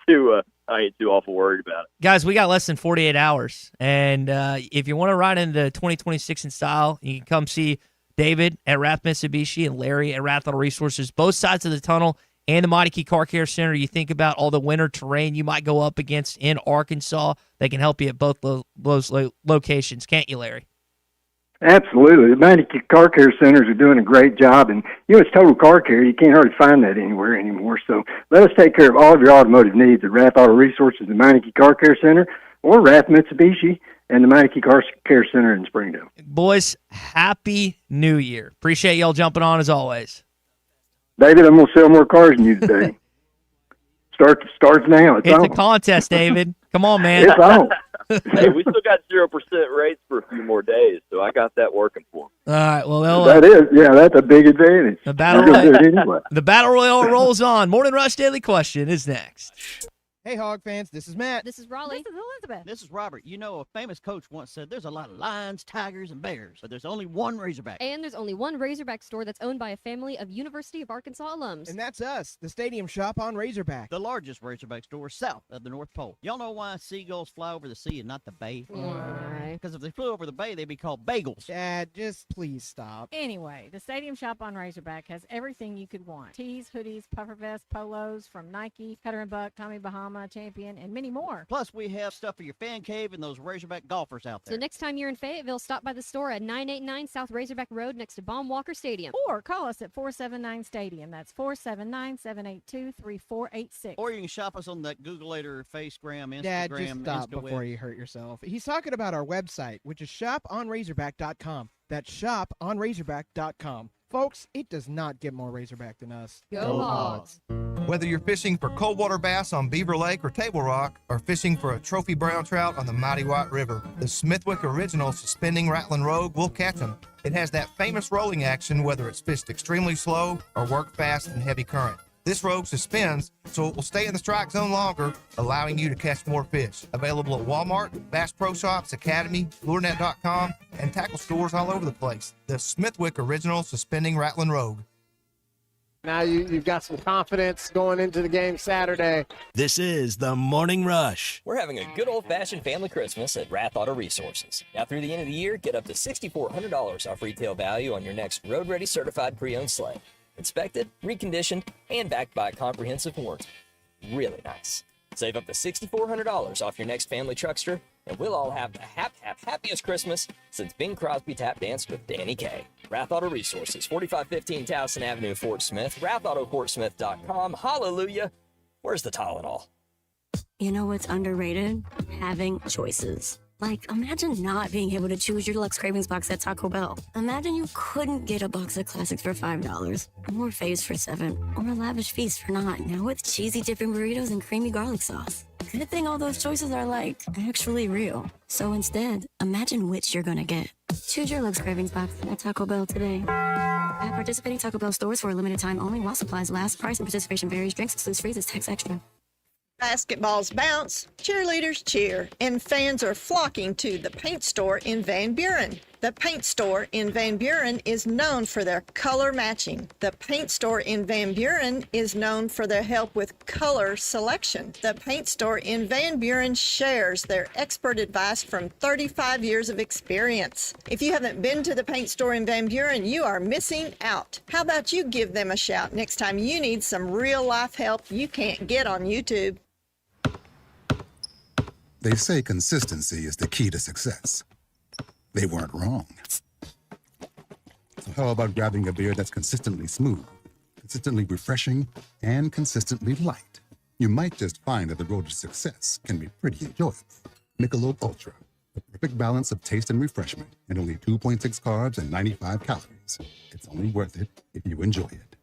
So I ain't too awful worried about it. Guys, we got less than 48 hours. And if you want to ride into 2026 in style, you can come see David at Rath Mitsubishi and Larry at Rath Auto Resources, both sides of the tunnel and the Mighty Key Car Care Center. You think about all the winter terrain you might go up against in Arkansas. They can help you at both those locations, can't you, Larry? Absolutely. The Meineke Car Care Centers are doing a great job. And, it's total car care. You can't hardly find that anywhere anymore. So let us take care of all of your automotive needs at Rath Auto Resources and Meineke Car Care Center, or Rath Mitsubishi and the Meineke Car Care Center in Springdale. Boys, Happy New Year. Appreciate y'all jumping on as always. David, I'm going to sell more cars than you today. Starts now. It's on. A contest, David. Come on, man. It's on. Hey, we still got 0% rates for a few more days, so I got that working for me. All right, well, that's a big advantage. The battle, anyway. The battle royale rolls on. Morning Rush Daily Question is next. Hey, Hog fans, this is Matt. This is Raleigh. This is Elizabeth. This is Robert. A famous coach once said there's a lot of lions, tigers, and bears, but there's only one Razorback. And there's only one Razorback store that's owned by a family of University of Arkansas alums. And that's us, the Stadium Shop on Razorback. The largest Razorback store south of the North Pole. Y'all know why seagulls fly over the sea and not the bay? Why? Because if they flew over the bay, they'd be called bagels. Dad, just please stop. Anyway, the Stadium Shop on Razorback has everything you could want. Tees, hoodies, puffer vests, polos from Nike, Cutter & Buck, Tommy Bahama, Champion, and many more. Plus, we have stuff for your fan cave and those Razorback golfers out there. So next time you're in Fayetteville, stop by the store at 989 South Razorback Road next to Baum Walker Stadium. Or call us at 479 Stadium. That's 479-782-3486. Or you can shop us on that Googleator, Facegram, Instagram, Dad, just stop InstaWeb. before you hurt yourself. He's talking about our website, which is shoponrazorback.com. That's shoponrazorback.com. Folks, it does not get more Razorback than us. Go Hogs! Whether you're fishing for cold water bass on Beaver Lake or Table Rock, or fishing for a trophy brown trout on the Mighty White River, the Smithwick Original Suspending Rattling Rogue will catch them. It has that famous rolling action whether it's fished extremely slow or worked fast in heavy current. This rogue suspends, so it will stay in the strike zone longer, allowing you to catch more fish. Available at Walmart, Bass Pro Shops, Academy, LureNet.com, and tackle stores all over the place. The Smithwick Original Suspending Rattling Rogue. Now you've got some confidence going into the game Saturday. This is the Morning Rush. We're having a good old-fashioned family Christmas at Rath Auto Resources. Now through the end of the year, get up to $6,400 off retail value on your next road-ready certified pre-owned sleigh. Inspected, reconditioned, and backed by a comprehensive warranty. Really nice. Save up to $6,400 off your next family truckster, and we'll all have the happiest Christmas since Bing Crosby tap danced with Danny Kaye. Rath Auto Resources, 4515 Towson Avenue, Fort Smith, rathautoportsmith.com. Hallelujah. Where's the Tylenol? You know what's underrated? Having choices. Like, imagine not being able to choose your Deluxe Cravings box at Taco Bell. Imagine you couldn't get a box of classics for $5, or faves for $7, or a lavish feast for $9. Now with cheesy dipping burritos and creamy garlic sauce. Good thing all those choices are, like, actually real. So instead, imagine which you're gonna get. Choose your Deluxe Cravings box at Taco Bell today. At participating Taco Bell stores for a limited time only while supplies last. Price and participation varies. Drinks excludes freezes. Tax extra. Basketballs bounce, cheerleaders cheer, and fans are flocking to the paint store in Van Buren. The paint store in Van Buren is known for their color matching. The paint store in Van Buren is known for their help with color selection. The paint store in Van Buren shares their expert advice from 35 years of experience. If you haven't been to the paint store in Van Buren, you are missing out. How about you give them a shout next time you need some real life help you can't get on YouTube? They say consistency is the key to success. They weren't wrong. So how about grabbing a beer that's consistently smooth, consistently refreshing, and consistently light? You might just find that the road to success can be pretty enjoyable. Michelob Ultra, the perfect balance of taste and refreshment, and only 2.6 carbs and 95 calories. It's only worth it if you enjoy it.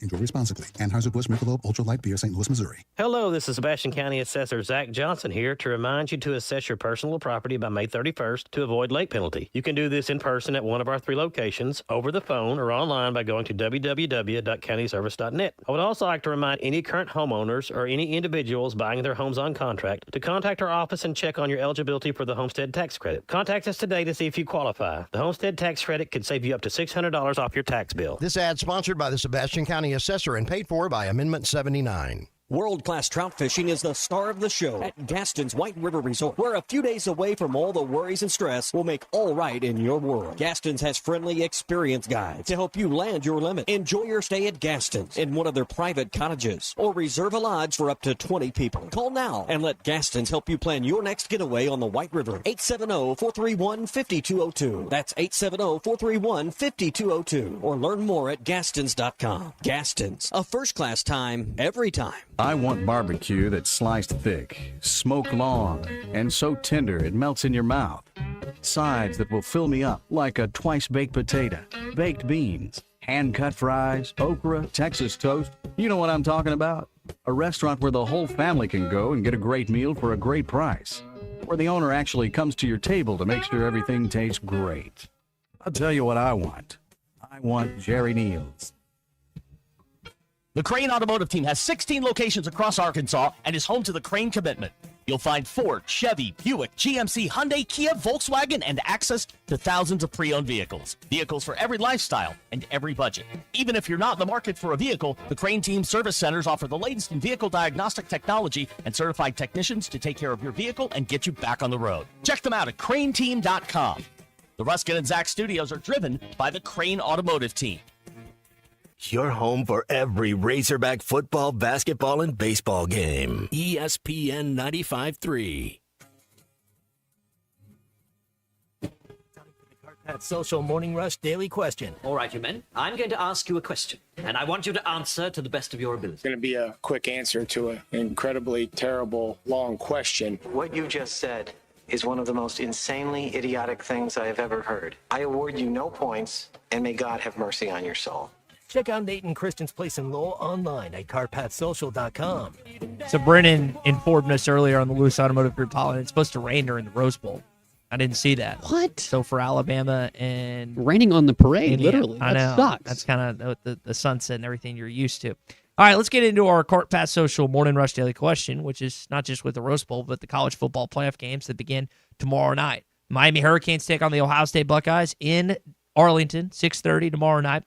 Enjoy responsibly. Anheuser-Busch Michelob Ultra Light Beer, St. Louis, Missouri. Hello, this is Sebastian County Assessor Zach Johnson here to remind you to assess your personal property by May 31st to avoid late penalty. You can do this in person at one of our 3 locations, over the phone, or online by going to www.countyservice.net. I would also like to remind any current homeowners or any individuals buying their homes on contract to contact our office and check on your eligibility for the homestead tax credit. Contact us today to see if you qualify. The homestead tax credit could save you up to $600 off your tax bill. This ad sponsored by the Sebastian County Assessor and paid for by Amendment 79. World-class trout fishing is the star of the show at Gaston's White River Resort, where a few days away from all the worries and stress will make all right in your world. Gaston's has friendly, experienced guides to help you land your limit. Enjoy your stay at Gaston's in one of their private cottages, or reserve a lodge for up to 20 people. Call now and let Gaston's help you plan your next getaway on the White River. 870-431-5202. That's 870-431-5202. Or learn more at Gastons.com. Gaston's, a first-class time, every time. I want barbecue that's sliced thick, smoked long, and so tender it melts in your mouth. Sides that will fill me up like a twice-baked potato, baked beans, hand-cut fries, okra, Texas toast. You know what I'm talking about? A restaurant where the whole family can go and get a great meal for a great price. Where the owner actually comes to your table to make sure everything tastes great. I'll tell you what I want. I want Jerry Neal's. The Crane Automotive team has 16 locations across Arkansas and is home to the Crane Commitment. You'll find Ford, Chevy, Buick, GMC, Hyundai, Kia, Volkswagen, and access to thousands of pre-owned vehicles. Vehicles for every lifestyle and every budget. Even if you're not in the market for a vehicle, the Crane Team service centers offer the latest in vehicle diagnostic technology and certified technicians to take care of your vehicle and get you back on the road. Check them out at craneteam.com. The Ruskin and Zach studios are driven by the Crane Automotive team. Your home for every Razorback football, basketball, and baseball game. ESPN 95.3. That Social Morning Rush Daily Question. All right, you men. I'm going to ask you a question, and I want you to answer to the best of your ability. It's going to be a quick answer to an incredibly terrible, long question. What you just said is one of the most insanely idiotic things I have ever heard. I award you no points, and may God have mercy on your soul. Check out Nate and Christian's Place in Lowell online at carpathsocial.com. So Brennan informed us earlier on the Lewis Automotive Group holiday. It's supposed to rain during the Rose Bowl. I didn't see that. What? So for Alabama and raining on the parade, Indiana, literally. I know. That sucks. That's kind of the sunset and everything you're used to. All right, let's get into our Cart Pass Social Morning Rush Daily Question, which is not just with the Rose Bowl, but the college football playoff games that begin tomorrow night. Miami Hurricanes take on the Ohio State Buckeyes in Arlington, 6:30 tomorrow night.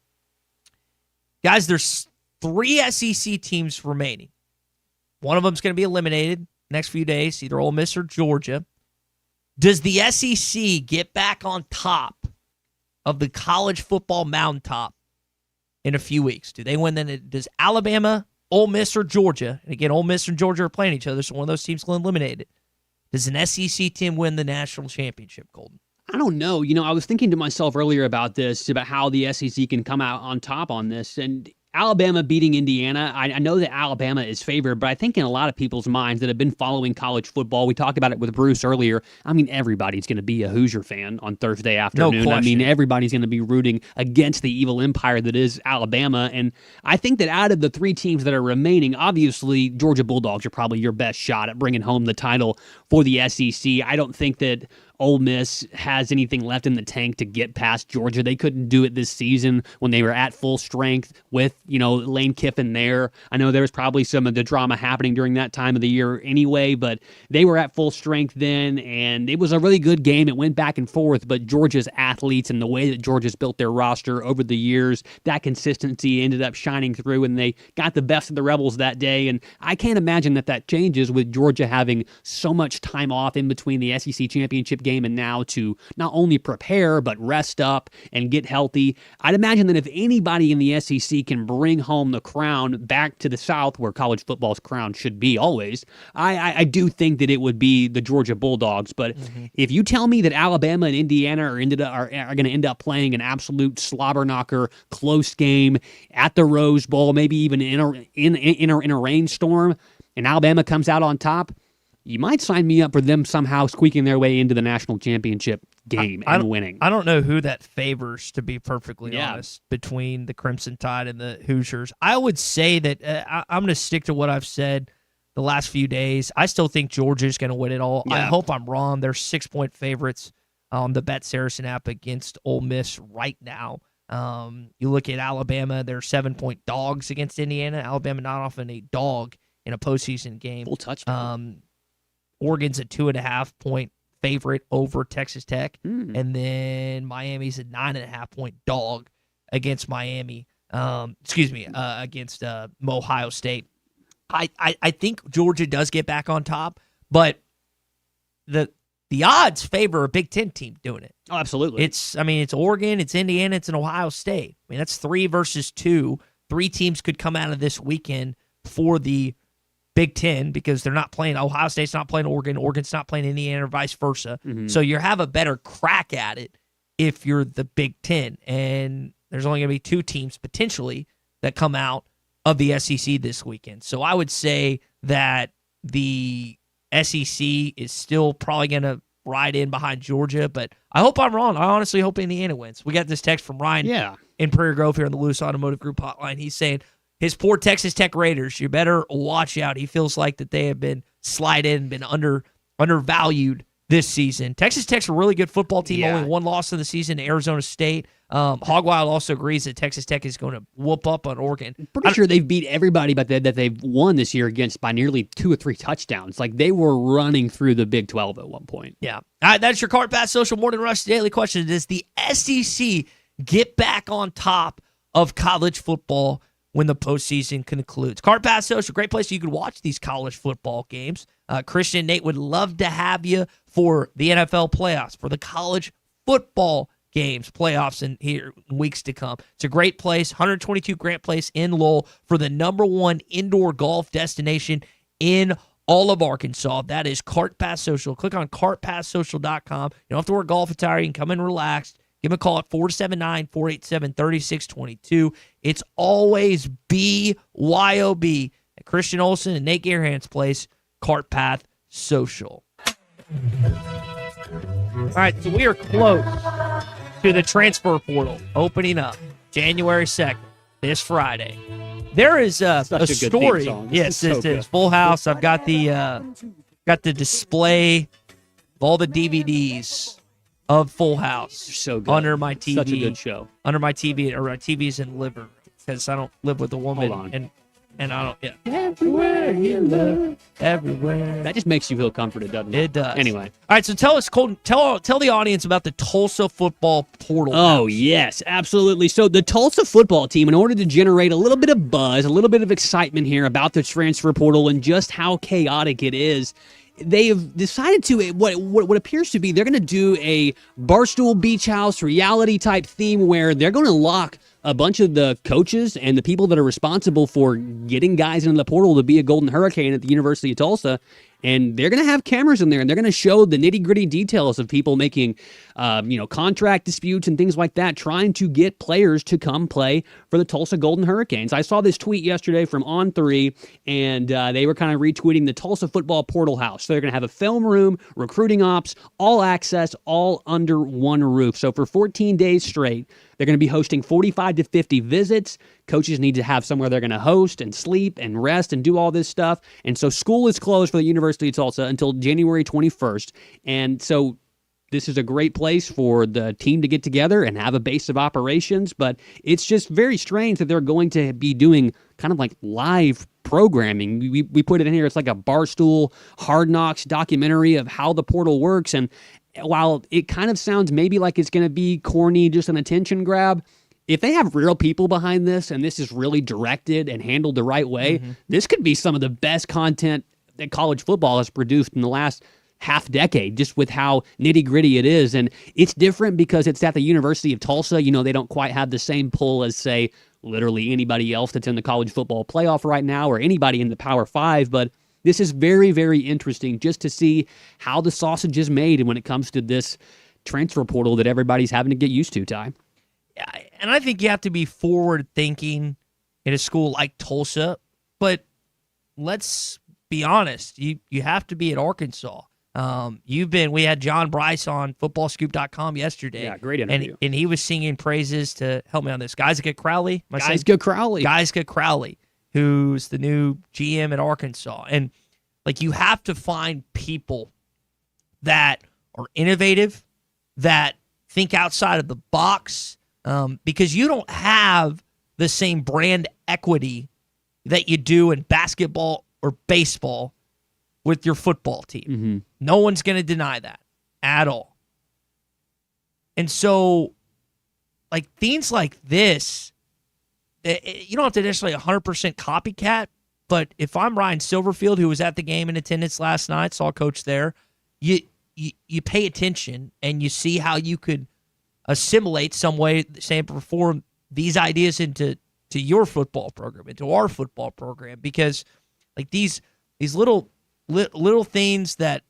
Guys, there's 3 SEC teams remaining. One of them's going to be eliminated next few days, either Ole Miss or Georgia. Does the SEC get back on top of the college football mountaintop in a few weeks? Do they win then? Does Alabama, Ole Miss, or Georgia, and again, Ole Miss and Georgia are playing each other, so one of those teams will eliminate it. Does an SEC team win the national championship, Colton? I don't know. I was thinking to myself earlier about this, about how the SEC can come out on top on this. And Alabama beating Indiana, I know that Alabama is favored, but I think in a lot of people's minds that have been following college football, we talked about it with Bruce earlier, everybody's going to be a Hoosier fan on Thursday afternoon. No question. Everybody's going to be rooting against the evil empire that is Alabama. And I think that out of the 3 teams that are remaining, obviously Georgia Bulldogs are probably your best shot at bringing home the title for the SEC. I don't think that Ole Miss has anything left in the tank to get past Georgia. They couldn't do it this season when they were at full strength with, Lane Kiffin there. I know there was probably some of the drama happening during that time of the year anyway, but they were at full strength then, and it was a really good game. It went back and forth, but Georgia's athletes and the way that Georgia's built their roster over the years, that consistency ended up shining through, and they got the best of the Rebels that day, and I can't imagine that changes with Georgia having so much time off in between the SEC championship game and now to not only prepare but rest up and get healthy. I'd imagine that if anybody in the SEC can bring home the crown back to the South, where college football's crown should be always, I do think that it would be the Georgia Bulldogs. But if you tell me that Alabama and Indiana are going to end up playing an absolute slobber knocker, close game at the Rose Bowl, maybe even in a rainstorm, and Alabama comes out on top, you might sign me up for them somehow squeaking their way into the national championship game and winning. I don't know who that favors, to be perfectly honest, between the Crimson Tide and the Hoosiers. I would say that I'm going to stick to what I've said the last few days. I still think Georgia's going to win it all. Yeah. I hope I'm wrong. They're 6-point favorites on the Bet Saracen app against Ole Miss right now. You look at Alabama, they're 7-point dogs against Indiana. Alabama not often a dog in a postseason game. Full touchdown. Oregon's a 2.5-point favorite over Texas Tech, and then Miami's a 9.5-point dog against Miami. Against Ohio State. I think Georgia does get back on top, but the odds favor a Big Ten team doing it. Oh, absolutely. It's Oregon, it's Indiana, it's an Ohio State. I mean, that's 3 versus 2. 3 teams could come out of this weekend for the Big Ten because they're not playing. Ohio State's not playing Oregon. Oregon's not playing Indiana, or vice versa. Mm-hmm. So you have a better crack at it if you're the Big Ten. And there's only going to be 2 teams potentially that come out of the SEC this weekend. So I would say that the SEC is still probably going to ride in behind Georgia, but I hope I'm wrong. I honestly hope Indiana wins. We got this text from Ryan in Prairie Grove here on the Lewis Automotive Group hotline. He's saying his poor Texas Tech Raiders, you better watch out. He feels like that they have been slighted and been undervalued this season. Texas Tech's a really good football team. Yeah. Only 1 loss in the season to Arizona State. Hogwild also agrees that Texas Tech is going to whoop up on Oregon. Pretty sure they've beat everybody but that they've won this year against by nearly 2 or 3 touchdowns. Like they were running through the Big 12 at one point. Yeah. All right, that's your Cart Pass Social Morning Rush Daily Question. Does the SEC get back on top of college football when the postseason concludes? Cart Pass Social, great place you can watch these college football games. Christian and Nate would love to have you for the NFL playoffs, for the college football games, playoffs in here in weeks to come. It's a great place, 122 Grant Place in Lowell for the #1 indoor golf destination in all of Arkansas. That is Cart Pass Social. Click on cartpasssocial.com. You don't have to wear golf attire. You can come in relaxed. Give them a call at 479-487-3622. It's always BYOB at Christian Olson and Nate Gearhand's place, Cart Path Social. All right, so we are close to the transfer portal opening up January 2nd, this Friday. There is a story. Yes, it's Full House. I've got the display of all the DVDs of Full House. So good. Under my TV. Such a good show. Under my TV, or my TV's in liver because I don't live with a woman. Hold on. And I don't. Yeah. Everywhere you look, everywhere. That just makes you feel comforted, doesn't it? It does. Anyway. All right, so tell us, Colton, tell the audience about the Tulsa football portal. Oh, yes, absolutely. So the Tulsa football team, in order to generate a little bit of buzz, a little bit of excitement here about the transfer portal and just how chaotic it is, they have decided to, what appears to be, they're going to do a Barstool Beach House reality type theme where they're going to lock a bunch of the coaches and the people that are responsible for getting guys into the portal to be a Golden Hurricane at the University of Tulsa. And they're going to have cameras in there, and they're going to show the nitty-gritty details of people making, contract disputes and things like that, trying to get players to come play for the Tulsa Golden Hurricanes. I saw this tweet yesterday from On3, and they were kind of retweeting the Tulsa Football Portal House. So they're going to have a film room, recruiting ops, all access, all under one roof. So for 14 days straight, they're going to be hosting 45 to 50 visits. Coaches need to have somewhere they're going to host and sleep and rest and do all this stuff. And so school is closed for the University of Tulsa until January 21st. And so this is a great place for the team to get together and have a base of operations. But it's just very strange that they're going to be doing kind of like live programming. We put it in here. It's like a Barstool Hard Knocks documentary of how the portal works. And while it kind of sounds maybe like it's going to be corny, just an attention grab, if they have real people behind this and this is really directed and handled the right way, this could be some of the best content that college football has produced in the last half decade, just with how nitty gritty it is. And it's different because it's at the University of Tulsa. You know, they don't quite have the same pull as, say, literally anybody else that's in the college football playoff right now or anybody in the Power Five. But this is very, very interesting just to see how the sausage is made when it comes to this transfer portal that everybody's having to get used to, Ty. And I think you have to be forward-thinking in a school like Tulsa, but let's be honest. You have to be at Arkansas. We had John Bryce on footballscoop.com yesterday. Yeah, great interview. And he was singing praises to, help me on this, Geisica Crowley. Crowley. Geisica Crowley, who's the new GM at Arkansas. And like, you have to find people that are innovative, that think outside of the box, because you don't have the same brand equity that you do in basketball or baseball with your football team. No one's going to deny that at all. And so, like, things like this, you don't have to necessarily 100% copycat, But if I'm Ryan Silverfield, who was at the game in attendance last night, saw Coach there, you pay attention and you see how you could assimilate some way, say, perform these ideas into your football program, into our football program, because like these little things that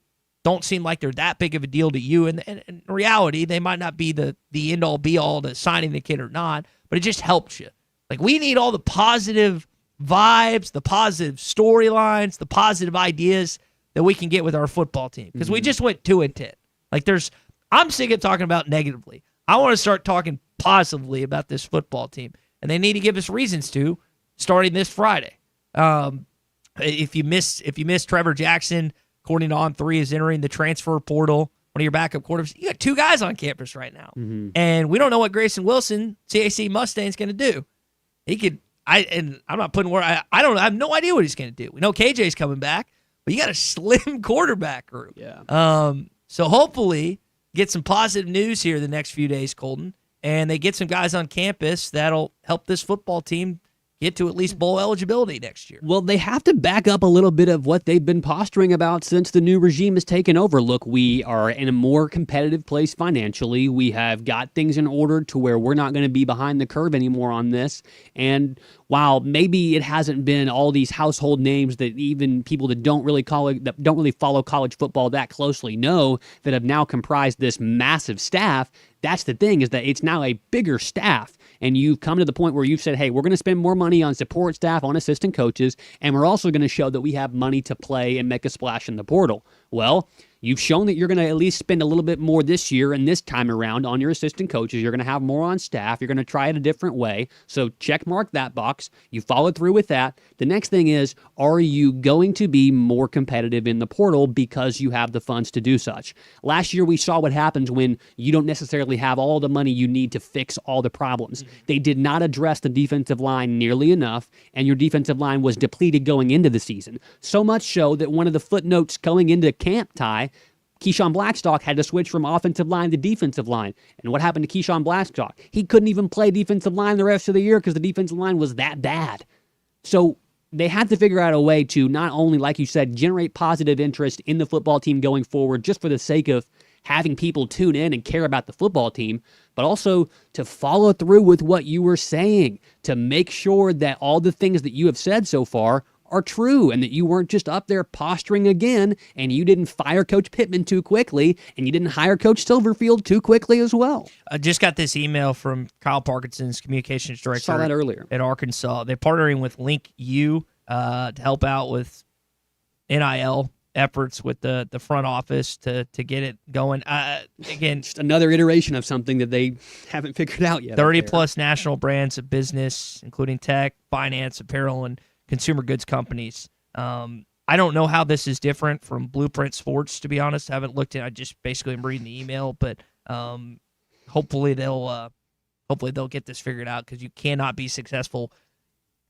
don't seem like they're that big of a deal to you, and in reality, they might not be the end all be all to signing the kid or not, but it just helps you. Like, we need all the positive vibes, the positive storylines, the positive ideas that we can get with our football team, because we just went 2-10. Like, I'm sick of talking about negatively. I want to start talking positively about this football team, and they need to give us reasons to, starting this Friday. If you miss Trevor Jackson, according to On3, is entering the transfer portal, one of your backup quarterbacks. You got 2 guys on campus right now, and we don't know what Grayson Wilson, CAC Mustang's going to do. He could. I'm not putting where I have no idea what he's going to do. We know KJ's coming back, but you got a slim quarterback group. Yeah. So hopefully get some positive news here the next few days, Colton, and they get some guys on campus that'll help this football team get to at least bowl eligibility next year. Well, they have to back up a little bit of what they've been posturing about since the new regime has taken over. Look, we are in a more competitive place financially. We have got things in order to where we're not going to be behind the curve anymore on this. And while maybe it hasn't been all these household names that even people that don't really follow college football that closely know, that have now comprised this massive staff, that's the thing, is that it's now a bigger staff. And you've come to the point where you've said, hey, we're going to spend more money on support staff, on assistant coaches, and we're also going to show that we have money to play and make a splash in the portal. Well, you've shown that you're going to at least spend a little bit more this year and this time around on your assistant coaches. You're going to have more on staff. You're going to try it a different way. So check mark that box. You followed through with that. The next thing is, are you going to be more competitive in the portal because you have the funds to do such? Last year, we saw what happens when you don't necessarily have all the money you need to fix all the problems. They did not address the defensive line nearly enough, and your defensive line was depleted going into the season. So much so that one of the footnotes going into camp, Ty, Keyshawn Blackstock had to switch from offensive line to defensive line. And what happened to Keyshawn Blackstock? He couldn't even play defensive line the rest of the year because the defensive line was that bad. So they had to figure out a way to not only, like you said, generate positive interest in the football team going forward just for the sake of having people tune in and care about the football team, but also to follow through with what you were saying, to make sure that all the things that you have said so far are true, and that you weren't just up there posturing again, and you didn't fire Coach Pittman too quickly, and you didn't hire Coach Silverfield too quickly as well. I just got this email from Kyle Parkinson's communications director. Saw that earlier. At Arkansas. They're partnering with Link U to help out with NIL efforts with the front office to get it going. Again, just another iteration of something that they haven't figured out yet. 30-plus national brands of business, including tech, finance, apparel, and consumer goods companies. I don't know how this is different from Blueprint Sports, to be honest. I haven't looked at it. I just basically am reading the email, but hopefully they'll get this figured out, because you cannot be successful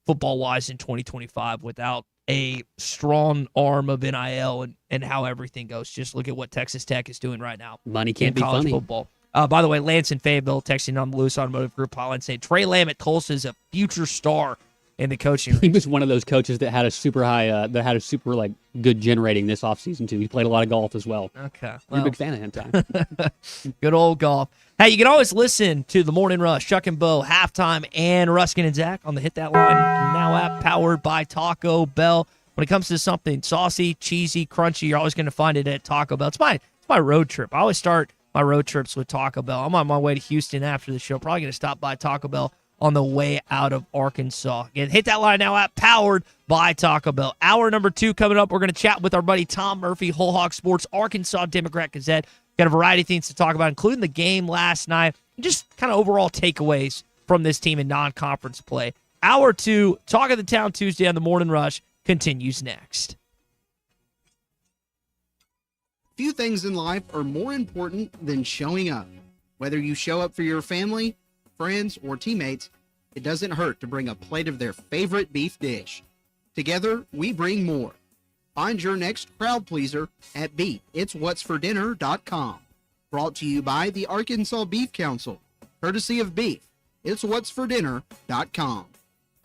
football-wise in 2025 without a strong arm of NIL and how everything goes. Just look at what Texas Tech is doing right now. Money can't be college funny. Football. By the way, Lance in Fayetteville texting on the Lewis Automotive Group hotline saying Trey Lamb at Tulsa is a future star in the coaching range. He was one of those coaches that had a super good generating this offseason too. He played a lot of golf as well. Okay. You're a big fan of him, Ty. Good old golf. Hey, you can always listen to the Morning Rush, Chuck and Bo, Halftime, and Ruskin and Zach on the Hit That Line Now app, powered by Taco Bell. When it comes to something saucy, cheesy, crunchy, you're always going to find it at Taco Bell. It's my road trip. I always start my road trips with Taco Bell. I'm on my way to Houston after the show. Probably going to stop by Taco Bell on the way out of Arkansas. Again, Hit That Line Now app, powered by Taco Bell. Hour number 2 coming up. We're going to chat with our buddy Tom Murphy, Whole Hog Sports, Arkansas Democrat Gazette. Got a variety of things to talk about, including the game last night, and just kind of overall takeaways from this team in non-conference play. Hour 2, Talk of the Town Tuesday on the Morning Rush, continues next. Few things in life are more important than showing up. Whether you show up for your family, friends, or teammates, it doesn't hurt to bring a plate of their favorite beef dish. Together, we bring more. Find your next crowd pleaser at beefitswhatsfordinner.com. Brought to you by the Arkansas Beef Council, courtesy of Beef. It's whatsfordinner.com.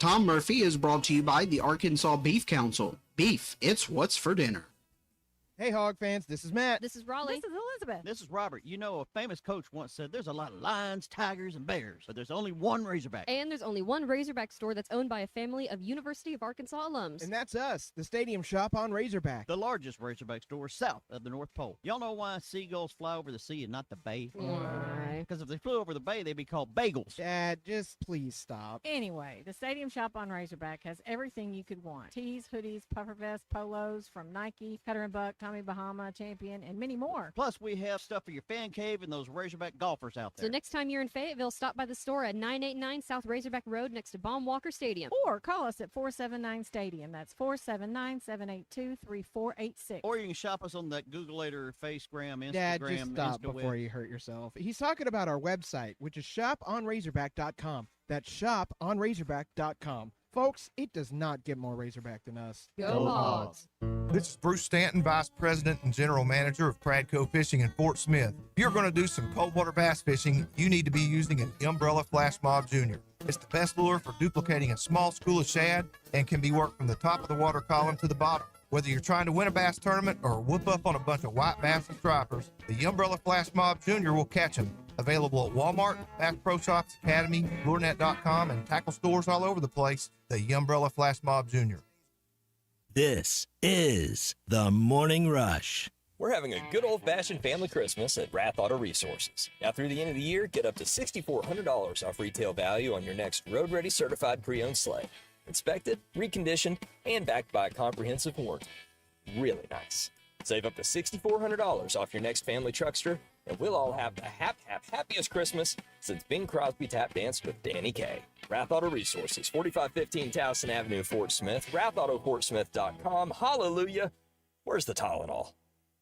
Tom Murphy is brought to you by the Arkansas Beef Council. Beef, it's what's for dinner. Hey, Hog fans, this is Matt. This is Raleigh. This is Elizabeth. This is Robert. You know, a famous coach once said there's a lot of lions, tigers, and bears, but there's only one Razorback. And there's only one Razorback store that's owned by a family of University of Arkansas alums. And that's us, the Stadium Shop on Razorback. The largest Razorback store south of the North Pole. Y'all know why seagulls fly over the sea and not the bay? Why? Because if they flew over the bay, they'd be called bagels. Dad, just please stop. Anyway, the Stadium Shop on Razorback has everything you could want. Tees, hoodies, puffer vests, polos from Nike, Cutter & Buck, Tommy Bahama, Champion, and many more. Plus, we have stuff for your fan cave and those Razorback golfers out there. So next time you're in Fayetteville, stop by the store at 989 South Razorback Road next to Baum Walker Stadium. Or call us at 479-STADIUM. That's 479-782-3486. Or you can shop us on that Googleator, Facegram, Instagram, Dad, just stop InstaWeb. before you hurt yourself. He's talking about our website, which is shoponrazorback.com. That's shoponrazorback.com. Folks, it does not get more Razorback than us. Go Hogs! This is Bruce Stanton, Vice President and General Manager of Pradco Fishing in Fort Smith. If you're going to do some cold water bass fishing, you need to be using an Umbrella Flash Mob Jr. It's the best lure for duplicating a small school of shad and can be worked from the top of the water column to the bottom. Whether you're trying to win a bass tournament or whoop up on a bunch of white bass and stripers, the Umbrella Flash Mob Jr. will catch them. Available at Walmart, Bass Pro Shops, Academy, LureNet.com, and tackle stores all over the place, the Umbrella Flash Mob Jr. This is the Morning Rush. We're having a good old-fashioned family Christmas at Rath Auto Resources. Now through the end of the year, get up to $6,400 off retail value on your next road-ready certified pre-owned sleigh. Inspected, reconditioned, and backed by a comprehensive warranty. Really nice. Save up to $6,400 off your next family truckster, and we'll all have the happiest Christmas since Bing Crosby tap danced with Danny Kaye. Rath Auto Resources, 4515 Towson Avenue, Fort Smith, rathautofortsmith.com. Hallelujah. Where's the Tylenol?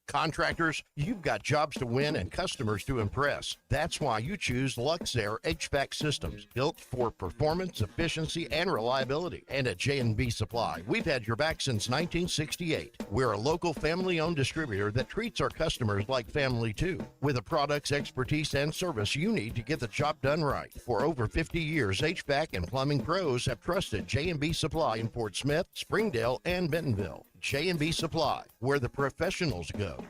Contractors, you've got jobs to win and customers to impress. That's why you choose Luxair HVAC systems, built for performance, efficiency, and reliability. And at J&B Supply, we've had your back since 1968. We're a local family-owned distributor that treats our customers like family too, with the products, expertise, and service you need to get the job done right. For over 50 years, HVAC and plumbing pros have trusted J&B Supply in Fort Smith, Springdale, and Bentonville. J&B Supply, where the professionals go.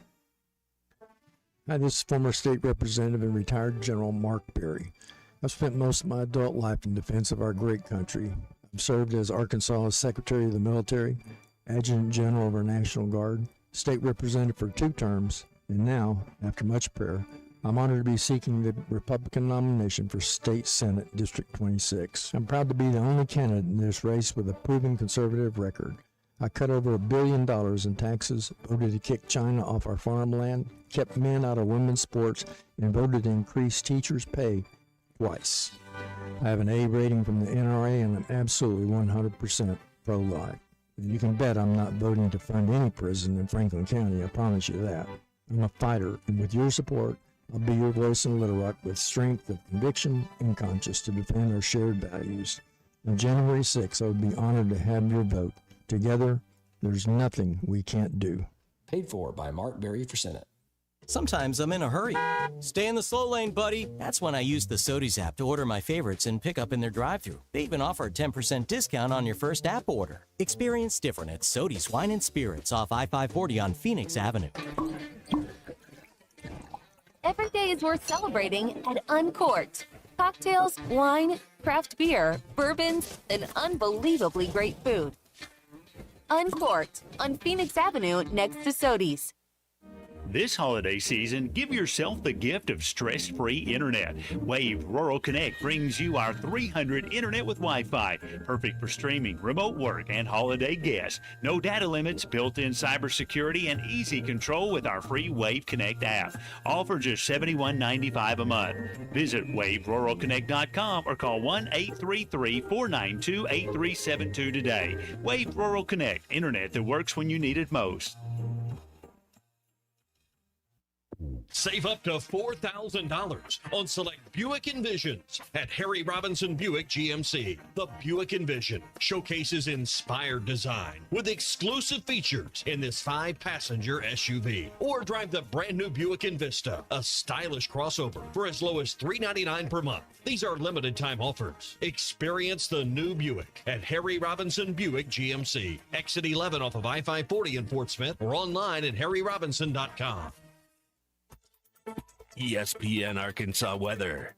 Hi, this is former state representative and retired General Mark Berry. I've spent most of my adult life in defense of our great country. I've served as Arkansas's Secretary of the Military, Adjutant General of our National Guard, state representative for 2 terms, and now, after much prayer, I'm honored to be seeking the Republican nomination for State Senate District 26. I'm proud to be the only candidate in this race with a proven conservative record. I cut over $1 billion in taxes, voted to kick China off our farmland, kept men out of women's sports, and voted to increase teachers' pay twice. I have an A rating from the NRA, and I'm absolutely 100% pro-life. And you can bet I'm not voting to fund any prison in Franklin County, I promise you that. I'm a fighter, and with your support, I'll be your voice in Little Rock with strength of conviction and conscience to defend our shared values. On January 6th, I would be honored to have your vote. Together, there's nothing we can't do. Paid for by Mark Berry for Senate. Sometimes I'm in a hurry. Stay in the slow lane, buddy. That's when I use the Sodies app to order my favorites and pick up in their drive-thru. They even offer a 10% discount on your first app order. Experience different at Sodies Wine and Spirits off I-540 on Phoenix Avenue. Every day is worth celebrating at Uncorked. Cocktails, wine, craft beer, bourbons, and unbelievably great food. Uncorked on Phoenix Avenue next to Sodies. This holiday season, give yourself the gift of stress-free internet. Wave Rural Connect brings you our 300 internet with Wi-Fi, perfect for streaming, remote work, and holiday guests. No data limits, built-in cybersecurity, and easy control with our free Wave Connect app. All for just $71.95 a month. Visit waveruralconnect.com or call 1-833-492-8372 today. Wave Rural Connect, internet that works when you need it most. Save up to $4,000 on select Buick Envisions at Harry Robinson Buick GMC. The Buick Envision showcases inspired design with exclusive features in this 5-passenger SUV. Or drive the brand new Buick Envista, a stylish crossover for as low as $399 per month. These are limited time offers. Experience the new Buick at Harry Robinson Buick GMC. Exit 11 off of I-540 in Fort Smith or online at harryrobinson.com. ESPN Arkansas weather.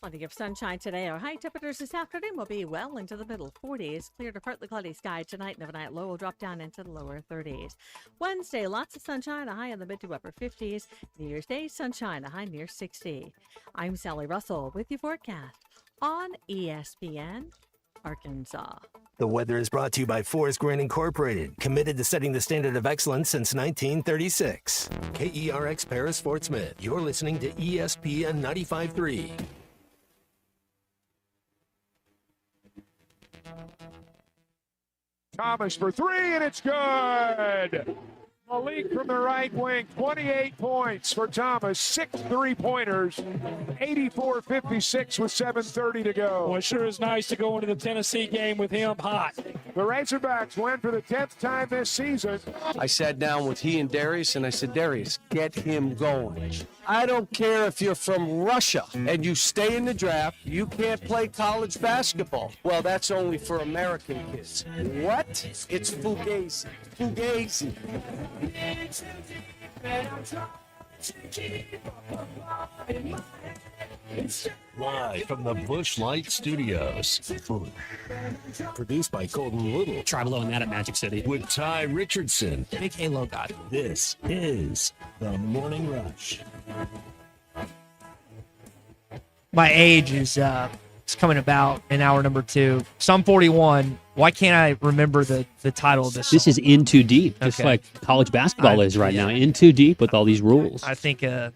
Plenty of sunshine today. Our high temperatures this afternoon will be well into the middle 40s. Clear to partly cloudy sky tonight, and overnight low will drop down into the lower 30s. Wednesday, lots of sunshine, a high in the mid to upper 50s. New Year's Day, sunshine, a high near 60. I'm Sally Russell with your forecast on ESPN Arkansas. The weather is brought to you by Forest Grant Incorporated, committed to setting the standard of excellence since 1936. KERX Paris Fort Smith. You're listening to ESPN 95.3. Thomas for three, and it's good. Malik from the right wing, 28 points for Thomas, 6 3-pointers, 84-56 with 7:30 to go. Well, it sure is nice to go into the Tennessee game with him hot. The Razorbacks win for the 10th time this season. I sat down with he and Darius, and I said, Darius, get him going. I don't care if you're from Russia and you stay in the draft, you can't play college basketball. Well, that's only for American kids. What? It's Fugazi. Fugazi. Live from the Busch Light Studios. Produced by Colton Little. Try blowing that at Magic City. With Ty Richardson. Big Halo guy. This is the Morning Rush. My age is coming about in hour number 2. Sum 41. Why can't I remember the title of this song? This is In Too Deep, just like college basketball is right now. In Too Deep with all these rules. I think this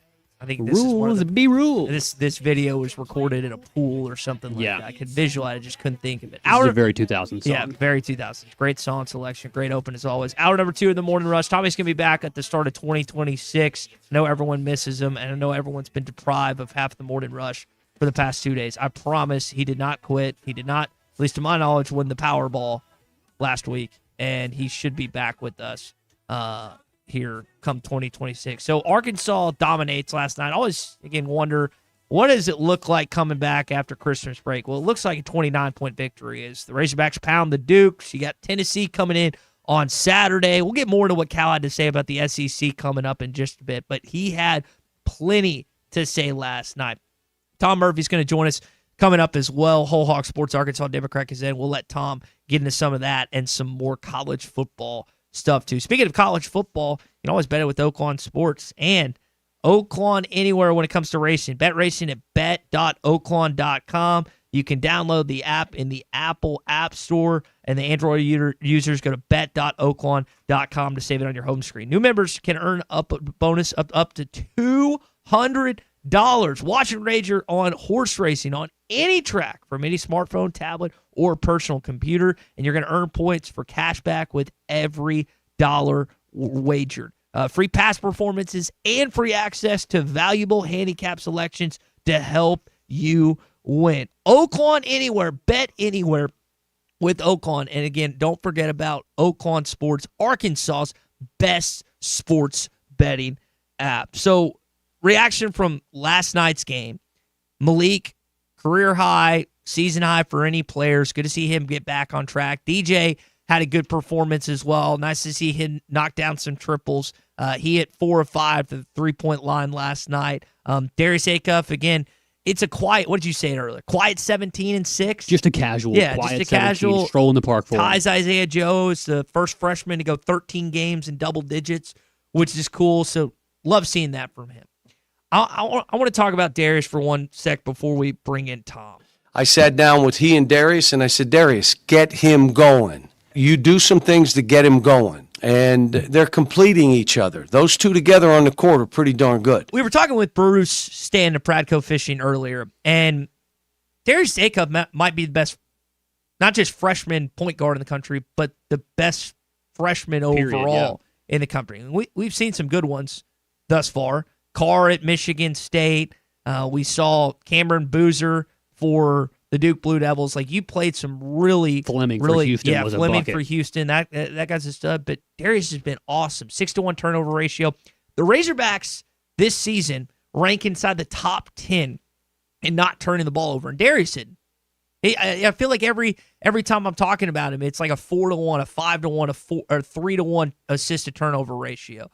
rules is be rules. This video was recorded in a pool or something like that. I could visualize. I just couldn't think of it. This is a very 2000 song. Yeah, very 2000. Great song selection. Great open as always. Hour number 2 of the Morning Rush. Tommy's going to be back at the start of 2026. I know everyone misses him, and I know everyone's been deprived of half the Morning Rush for the past 2 days. I promise he did not quit. He did not, at least to my knowledge, win the Powerball last week, and he should be back with us here come 2026. So Arkansas dominates last night. I always, again, wonder, what does it look like coming back after Christmas break? Well, it looks like a 29-point victory as the Razorbacks pound the Dukes. You got Tennessee coming in on Saturday. We'll get more to what Cal had to say about the SEC coming up in just a bit, but he had plenty to say last night. Tom Murphy's going to join us coming up as well. Whole Hog Sports Arkansas Democrat is in. We'll let Tom get into some of that and some more college football stuff too. Speaking of college football, you can always bet it with Oaklawn Sports and Oaklawn Anywhere when it comes to racing. Bet racing at bet.oaklawn.com. You can download the app in the Apple App Store, and the Android users go to bet.oaklawn.com to save it on your home screen. New members can earn a bonus up to $200. Watch and wager on horse racing on any track from any smartphone, tablet, or personal computer, and you're going to earn points for cash back with every dollar wagered. Free past performances and free access to valuable handicap selections to help you win. Oaklawn Anywhere. Bet anywhere with Oaklawn. And again, don't forget about Oaklawn Sports, Arkansas's best sports betting app. So, reaction from last night's game. Malik, career high, season high for any players. Good to see him get back on track. DJ had a good performance as well. Nice to see him knock down some triples. He hit 4 of 5 to the three-point line last night. Darius Acuff, again, it's a quiet, what did you say earlier? Quiet 17 and 6? Just a casual, yeah, quiet just a casual stroll in the park for him. Ties Isaiah Joe is the first freshman to go 13 games in double digits, which is cool. So love seeing that from him. I want to talk about Darius for 1 sec before we bring in Tom. I sat down with he and Darius, and I said, Darius, get him going. You do some things to get him going, and they're completing each other. Those two together on the court are pretty darn good. We were talking with Bruce Stan of Pradco Fishing earlier, and Darius Acuff might be the best, not just freshman point guard in the country, but the best freshman overall in the country. We've seen some good ones thus far. Carr at Michigan State. We saw Cameron Boozer for the Duke Blue Devils. Like, you played some Fleming for Houston was a Fleming bucket. for Houston. That guy's a stud. But Darius has been awesome. 6-to-1 turnover ratio. The Razorbacks this season rank inside the top 10 in not turning the ball over. And Darius didn't. I feel like every time I'm talking about him, it's like a 4-to-1, a 5-to-1, or 3-to-1 assist to turnover ratio.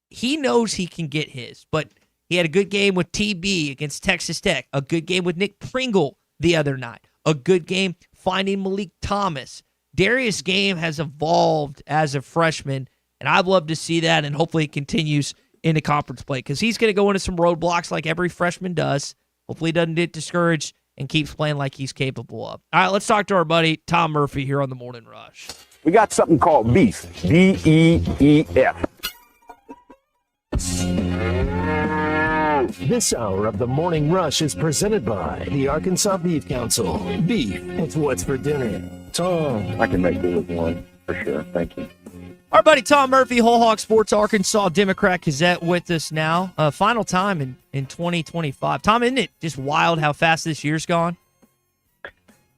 He knows he can get his, but he had a good game with TB against Texas Tech, a good game with Nick Pringle the other night, a good game finding Malik Thomas. Darius' game has evolved as a freshman, and I'd love to see that, and hopefully it continues into conference play, because he's going to go into some roadblocks like every freshman does. Hopefully he doesn't get discouraged and keeps playing like he's capable of. All right, let's talk to our buddy Tom Murphy here on the Morning Rush. We got something called beef, B-E-E-F. This hour of the Morning Rush is presented by the Arkansas Beef Council. Beef, it's what's for dinner. Tom. I can make do with one, for sure. Thank you. Our buddy Tom Murphy, Whole Hog Sports Arkansas Democrat Gazette, with us now. Final time in 2025. Tom, isn't it just wild how fast this year's gone?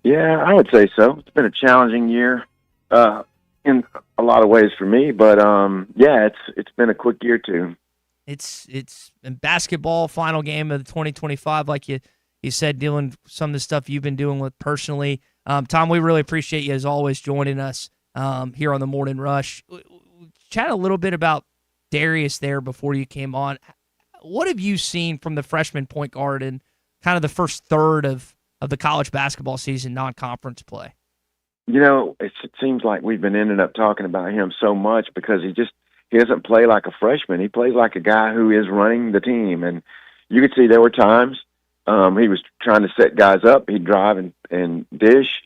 Yeah, I would say so. It's been a challenging year in a lot of ways for me, but yeah, it's been a quick year too. It's in basketball, final game of the 2025, like you said, doing some of the stuff you've been doing with personally. Tom, we really appreciate you as always joining us here on the Morning Rush. Chat a little bit about Darius there before you came on. What have you seen from the freshman point guard in kind of the first third of the college basketball season, non-conference play? You know, it seems like we've been ending up talking about him so much because he doesn't play like a freshman. He plays like a guy who is running the team. And you could see there were times he was trying to set guys up. He'd drive and dish.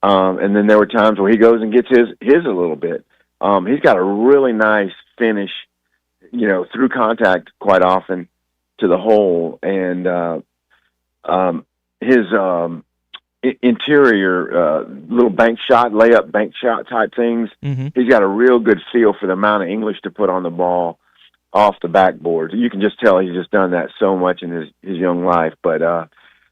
And then there were times where he goes and gets his a little bit. He's got a really nice finish, you know, through contact quite often to the hole. And his interior little layup bank shot type things, he's got a real good feel for the amount of English to put on the ball off the backboard. You can just tell he's just done that so much in his young life. But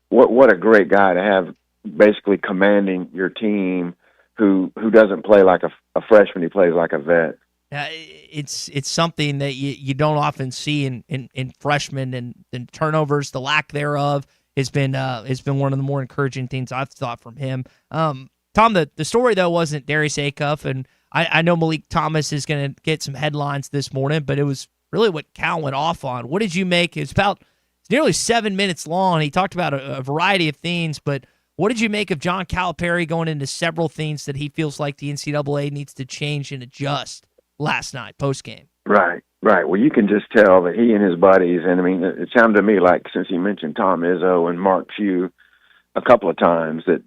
what a great guy to have, basically commanding your team, who doesn't play like a freshman. He plays like a vet. It's something that you don't often see in freshmen, and turnovers, the lack thereof, has been one of the more encouraging things I've thought from him. Tom, the story though wasn't Darius Acuff, and I know Malik Thomas is going to get some headlines this morning, but it was really what Cal went off on. What did you make? It's nearly 7 minutes long. He talked about a variety of things, but what did you make of John Calipari going into several things that he feels like the NCAA needs to change and adjust last night, post-game? Right. Well, you can just tell that he and his buddies, and I mean, it sounded to me like, since he mentioned Tom Izzo and Mark Few a couple of times, that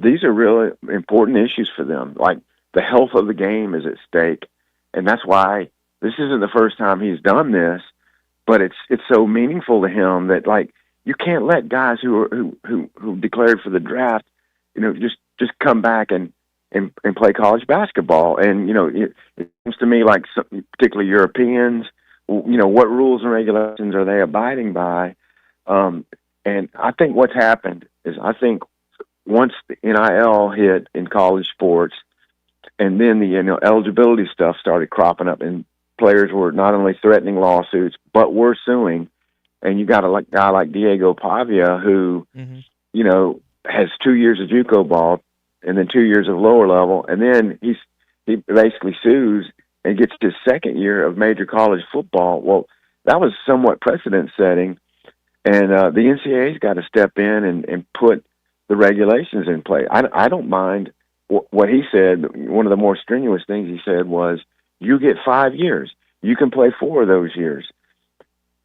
these are really important issues for them. Like, the health of the game is at stake, and that's why this isn't the first time he's done this, but it's so meaningful to him that, like, you can't let guys who declared for the draft, you know, just come back and play college basketball. And, you know, it seems to me like particularly Europeans, you know, what rules and regulations are they abiding by? And I think what's happened is, I think once the NIL hit in college sports, and then the, you know, eligibility stuff started cropping up, and players were not only threatening lawsuits, but were suing. And you got a guy like Diego Pavia who, you know, has 2 years of JUCO ball and then 2 years of lower level, and then he basically sues and gets his second year of major college football. Well, that was somewhat precedent setting, and the NCAA's got to step in and put the regulations in play. I don't mind what he said. One of the more strenuous things he said was, you get 5 years. You can play 4 of those years.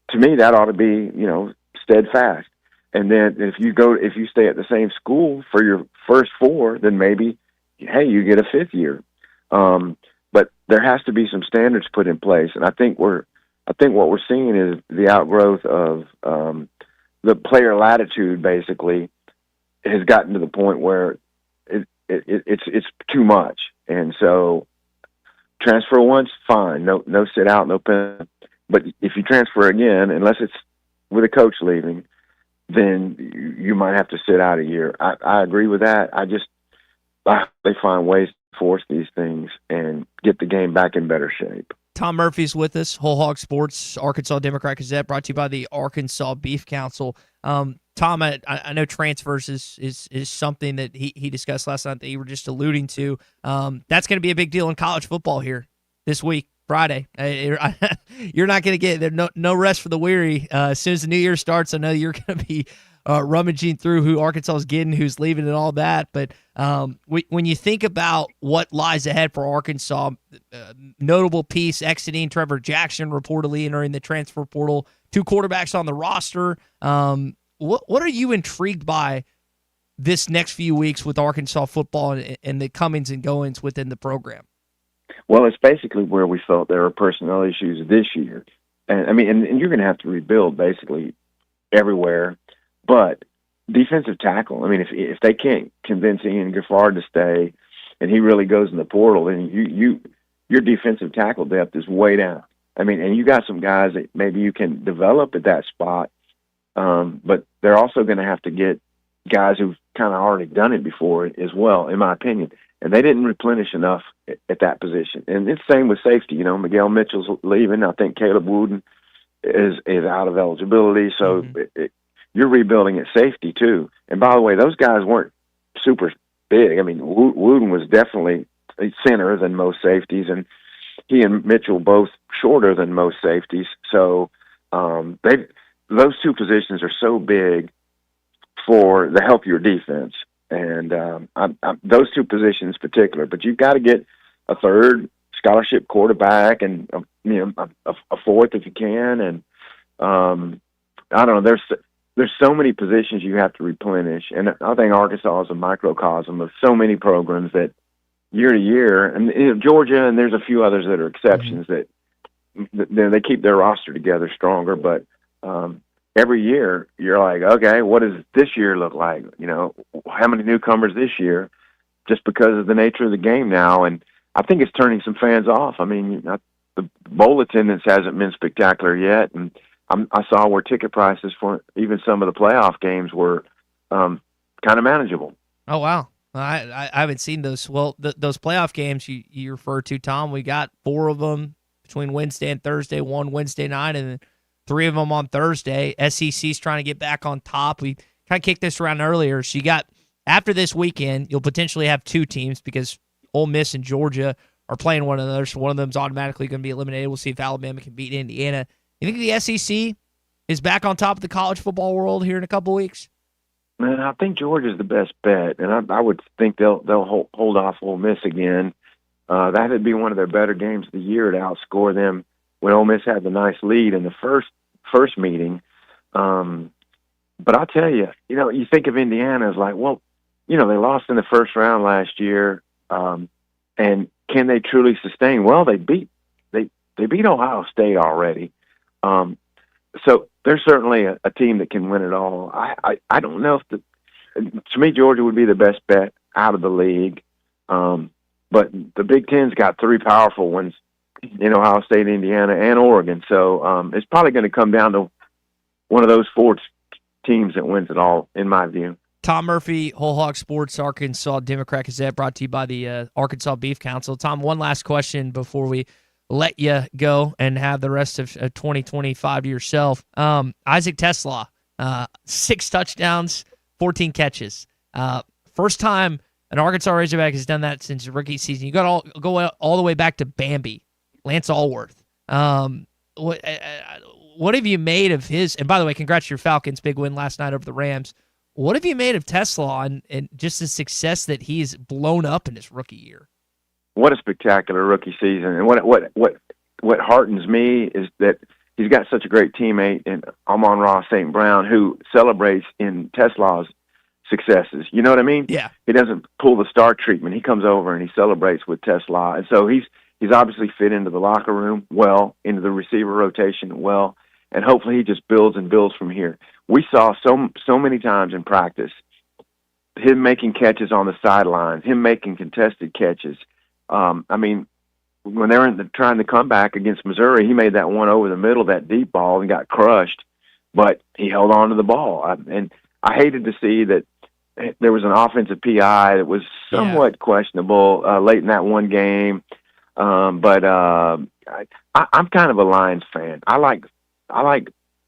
To me, that ought to be, you know, steadfast. And then if you stay at the same school for your first 4, then maybe, hey, you get a 5th year. But there has to be some standards put in place. And I think what we're seeing is the outgrowth of the player latitude. Basically, has gotten to the point where it's too much. And so, transfer once, fine. No sit out, no pen. But if you transfer again, unless it's with a coach leaving, then you might have to sit out a year. I agree with that. They find ways to force these things and get the game back in better shape. Tom Murphy's with us, Whole Hog Sports, Arkansas Democrat Gazette, brought to you by the Arkansas Beef Council. Tom, I know transfers is something that he discussed last night that you were just alluding to. That's going to be a big deal in college football here this week, Friday. You're not going to get no rest for the weary. As soon as the new year starts, I know you're going to be rummaging through who Arkansas is getting, who's leaving, and all that. But when you think about what lies ahead for Arkansas, notable piece exiting, Trevor Jackson reportedly entering the transfer portal, 2 quarterbacks on the roster. What are you intrigued by this next few weeks with Arkansas football and the comings and goings within the program? Well, it's basically where we felt there were personnel issues this year. And I mean, and you're going to have to rebuild basically everywhere. But defensive tackle, I mean, if they can't convince Ian Giffard to stay and he really goes in the portal, then your defensive tackle depth is way down. I mean, and you got some guys that maybe you can develop at that spot, but they're also going to have to get guys who've kind of already done it before as well, in my opinion. And they didn't replenish enough at that position. And it's the same with safety. You know, Miguel Mitchell's leaving. I think Caleb Wooden is out of eligibility. So you're rebuilding at safety too. And by the way, those guys weren't super big. I mean, Wooden was definitely a center than most safeties, and he and Mitchell both shorter than most safeties. So those 2 positions are so big for the help of your defense. And those 2 positions in particular, but you've got to get a third scholarship quarterback and a fourth if you can. And I don't know. There's so many positions you have to replenish, and I think Arkansas is a microcosm of so many programs that year to year, and Georgia, and there's a few others that are exceptions that they keep their roster together stronger. But every year you're like, okay, what does this year look like? You know, how many newcomers this year? Just because of the nature of the game now, and I think it's turning some fans off. I mean, the bowl attendance hasn't been spectacular yet, and I saw where ticket prices for even some of the playoff games were kind of manageable. Oh, wow. I haven't seen those. Well, those playoff games you refer to, Tom, we got 4 of them between Wednesday and Thursday, 1 Wednesday night, and then 3 of them on Thursday. SEC's trying to get back on top. We kind of kicked this around earlier. So you got, after this weekend, you'll potentially have 2 teams because Ole Miss and Georgia are playing one another, so one of them's automatically going to be eliminated. We'll see if Alabama can beat Indiana. You think the SEC is back on top of the college football world here in a couple weeks? Man, I think Georgia's the best bet, and I would think they'll hold off Ole Miss again. That would be one of their better games of the year to outscore them when Ole Miss had the nice lead in the first meeting. But I'll tell you, you think of Indiana as like, well, they lost in the first round last year, and can they truly sustain? Well, they beat Ohio State already. So they're certainly a team that can win it all. I don't know if to me, Georgia would be the best bet out of the league. But the Big Ten's got 3 powerful ones in Ohio State, Indiana, and Oregon. So it's probably going to come down to one of those 4 teams that wins it all, in my view. Tom Murphy, Whole Hog Sports, Arkansas Democrat Gazette, brought to you by the Arkansas Beef Council. Tom, one last question before we let you go and have the rest of 2025 to yourself. Isaac TeSlaa, 6 touchdowns, 14 catches. First time an Arkansas Razorback has done that since rookie season. You got to go all the way back to Bambi, Lance Allworth. What have you made of his? And by the way, congrats to your Falcons, big win last night over the Rams. What have you made of TeSlaa and just the success that he's blown up in his rookie year? What a spectacular rookie season! And what heartens me is that he's got such a great teammate in Amon-Ra St. Brown, who celebrates in TeSlaa's successes. You know what I mean? Yeah. He doesn't pull the star treatment. He comes over and he celebrates with TeSlaa, and so he's obviously fit into the locker room well, into the receiver rotation well, and hopefully he just builds and builds from here. We saw so many times in practice him making catches on the sidelines, him making contested catches. I mean, when they were trying to come back against Missouri, he made that one over the middle, that deep ball, and got crushed. But he held on to the ball, and I hated to see that there was an offensive PI that was somewhat questionable late in that one game. I'm kind of a Lions fan. I like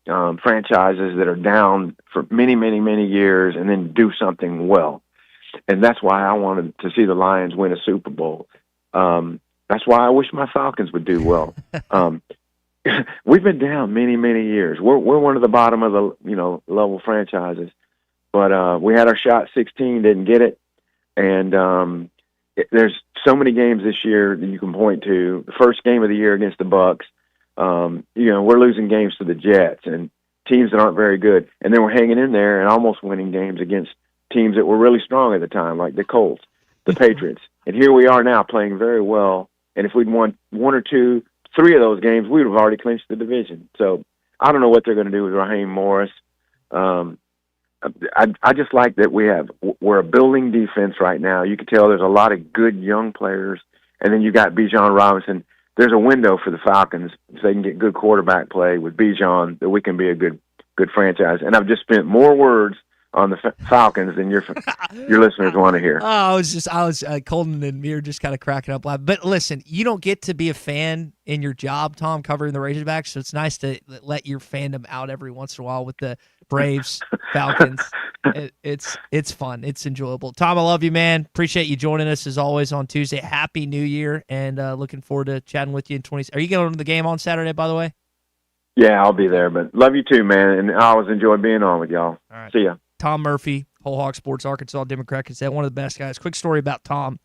franchises that are down for many, many, many years and then do something well. And that's why I wanted to see the Lions win a Super Bowl. That's why I wish my Falcons would do well. We've been down many, many years. We're one of the bottom of the level franchises, but we had our shot 16, didn't get it, and there's so many games this year that you can point to. The first game of the year against the Bucks, we're losing games to the Jets and teams that aren't very good, and then we're hanging in there and almost winning games against teams that were really strong at the time, like the Colts, the Patriots, and here we are now playing very well. And if we'd won 1 or 2, 3 of those games, we would have already clinched the division. So I don't know what they're going to do with Raheem Morris. I just like that we're a building defense right now. You can tell there's a lot of good young players, and then you got Bijan Robinson. There's a window for the Falcons if they can get good quarterback play with Bijan that we can be a good franchise. And I've just spent more words on the Falcons than your listeners want to hear. Oh, I was Colton and me are just kind of cracking up loud. But listen, you don't get to be a fan in your job, Tom, covering the Razorbacks, so it's nice to let your fandom out every once in a while with the Braves, Falcons. It's fun. It's enjoyable. Tom, I love you, man. Appreciate you joining us as always on Tuesday. Happy New Year, and looking forward to chatting with you in 20. Are you going to the game on Saturday, by the way? Yeah, I'll be there. But love you too, man, and I always enjoy being on with y'all. All right. See ya. Tom Murphy, Whole Hog Sports, Arkansas Democrat, is one of the best guys. Quick story about Tom.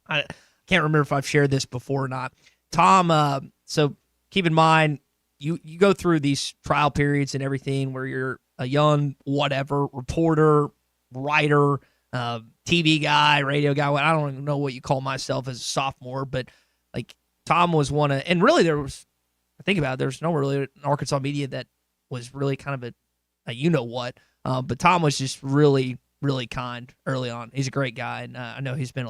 I can't remember if I've shared this before or not. Tom, so keep in mind, you go through these trial periods and everything where you're a young whatever, reporter, writer, TV guy, radio guy. I don't even know what you call myself as a sophomore, but like Tom was one of, and really I think about it, there's no really Arkansas media that was really kind of a you-know-what. But Tom was just really, really kind early on. He's a great guy, and I know he's been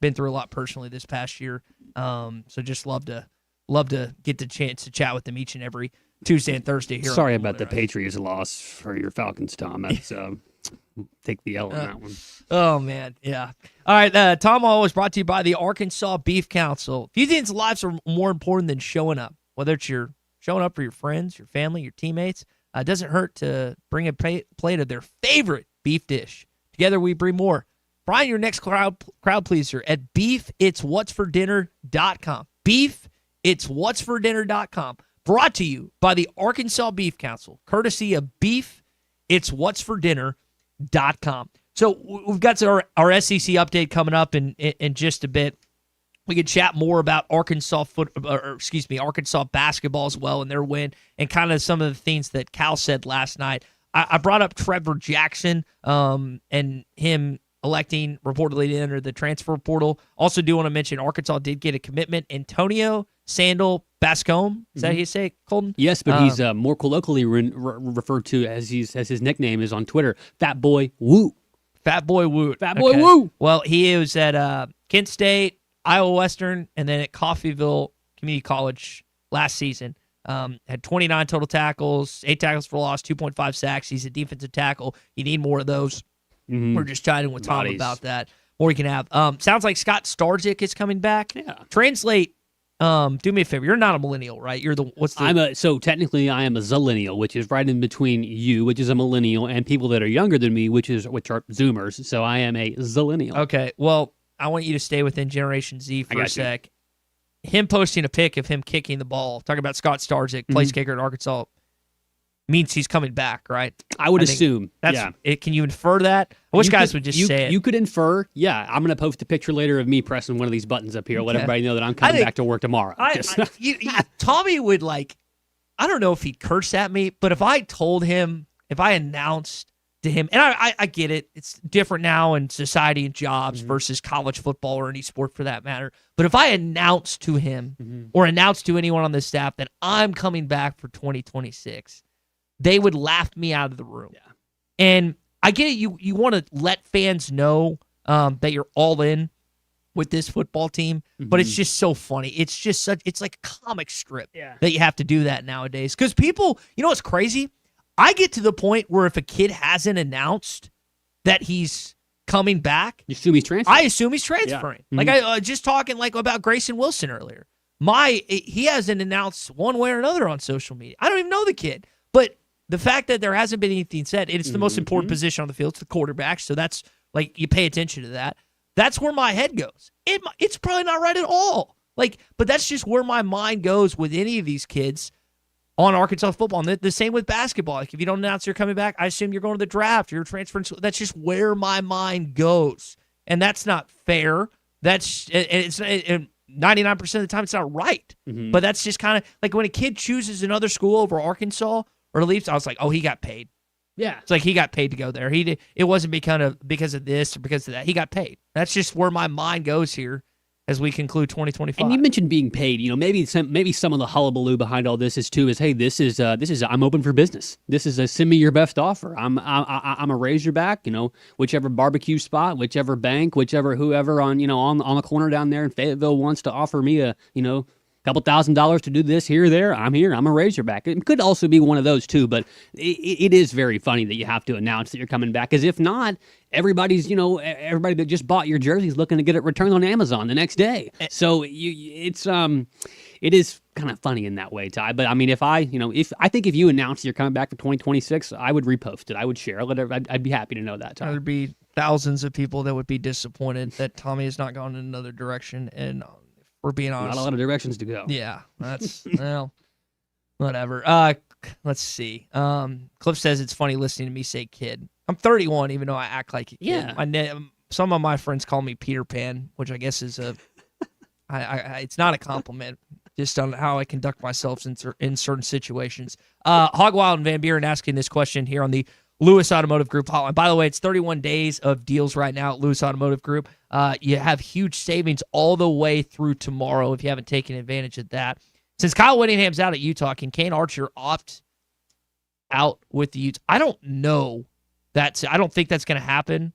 been through a lot personally this past year. So just love to get the chance to chat with him each and every Tuesday and Thursday here. Sorry about the Patriots loss for your Falcons, Tom. That's take the L on that one. Oh man, yeah. All right, Tom always brought to you by the Arkansas Beef Council. Few things in lives are more important than showing up. Whether it's showing up for your friends, your family, your teammates. It doesn't hurt to bring a plate of their favorite beef dish. Together we bring more. Find your next crowd pleaser at beefitswhatsfordinner.com. Beefitswhatsfordinner.com. Brought to you by the Arkansas Beef Council, courtesy of beefitswhatsfordinner.com. So we've got our SEC update coming up in just a bit. We could chat more about Arkansas Arkansas basketball as well and their win and kind of some of the things that Cal said last night. I brought up Trevor Jackson and him electing reportedly to enter the transfer portal. Also do want to mention Arkansas did get a commitment. Antonio Sandal Bascom. Is that how you say it, Colton? Yes, but he's more colloquially referred to as his nickname is on Twitter, Fat Boy Woot. Fat Boy Woot. Fat Boy Woot. Well, he was at Kent State, Iowa Western, and then at Coffeyville Community College last season. Had 29 total tackles, 8 tackles for loss, 2.5 sacks. He's a defensive tackle. You need more of those. Mm-hmm. We're just chatting with Tom about that. More you can have. Sounds like Scott Starzik is coming back. Yeah. Translate. Do me a favor. You're not a millennial, right? You're so technically I am a zillennial, which is right in between you, which is a millennial, and people that are younger than me, which are Zoomers. So I am a zillennial. Okay. Well, I want you to stay within Generation Z for a sec. Him posting a pic of him kicking the ball, talking about Scott Starzik, place kicker at Arkansas, means he's coming back, right? I would assume. Can you infer that? I wish guys would just say it. You could infer, yeah. I'm going to post a picture later of me pressing one of these buttons up here. Let everybody know that I'm coming back to work tomorrow. Tommy would I don't know if he'd curse at me, but if I told him, if I announced to him, and I get it, it's different now in society and jobs versus college football or any sport for that matter. But if I announced to him or announced to anyone on this staff that I'm coming back for 2026, they would laugh me out of the room. Yeah. And I get it. You want to let fans know that you're all in. with this football team, but it's just so funny. It's just it's like a comic strip that you have to do that nowadays. Because people, you know what's crazy? I get to the point where if a kid hasn't announced that he's coming back, you assume he's transferring. I assume he's transferring. Yeah. Like I just talking like about Grayson Wilson earlier. He hasn't announced one way or another on social media. I don't even know the kid, but the fact that there hasn't been anything said, it's the most important position on the field. It's the quarterback, so that's like you pay attention to that. That's where my head goes. It's probably not right at all. Like, but that's just where my mind goes with any of these kids on Arkansas football. And the same with basketball. Like, if you don't announce you're coming back, I assume you're going to the draft. You're transferring. That's just where my mind goes, and that's not fair. That's 99% of the time it's not right. But that's just kind of like when a kid chooses another school over Arkansas or leaves. I was like, oh, he got paid. Yeah, it's like he got paid to go there. It wasn't because of this or because of that. He got paid. That's just where my mind goes here as we conclude 2025. And you mentioned being paid. You know, maybe some of the hullabaloo behind all this is hey, this is I'm open for business. This is a send me your best offer. I'm a Razorback. You know, whichever barbecue spot, whichever bank, whoever on the corner down there in Fayetteville wants to offer me a couple $1,000s to do this here or there, I'm here. I'm a Razorback. It could also be one of those too, but it is very funny that you have to announce that you're coming back, because if not, everybody that just bought your jersey is looking to get it returned on Amazon the next day. So it is kind of funny in that way, Ty. But I mean, if you announce you're coming back for 2026, I would repost it. I would share it. I'd be happy to know that, Ty. There'd be thousands of people that would be disappointed that Tommy has not gone in another direction, and we're being honest. Not a lot of directions to go. Yeah, that's well, whatever. Let's see. Cliff says it's funny listening to me say kid. I'm 31, even though I act like a kid. Yeah. Some of my friends call me Peter Pan, which I guess is it's not a compliment, just on how I conduct myself in certain situations. Hogwild and Van Buren asking this question here on the Lewis Automotive Group hotline. By the way, it's 31 days of deals right now at Lewis Automotive Group. You have huge savings all the way through tomorrow if you haven't taken advantage of that. Since Kyle Whittingham's out at Utah, can Kane Archer opt out with the Utes? I don't know. I don't think that's going to happen.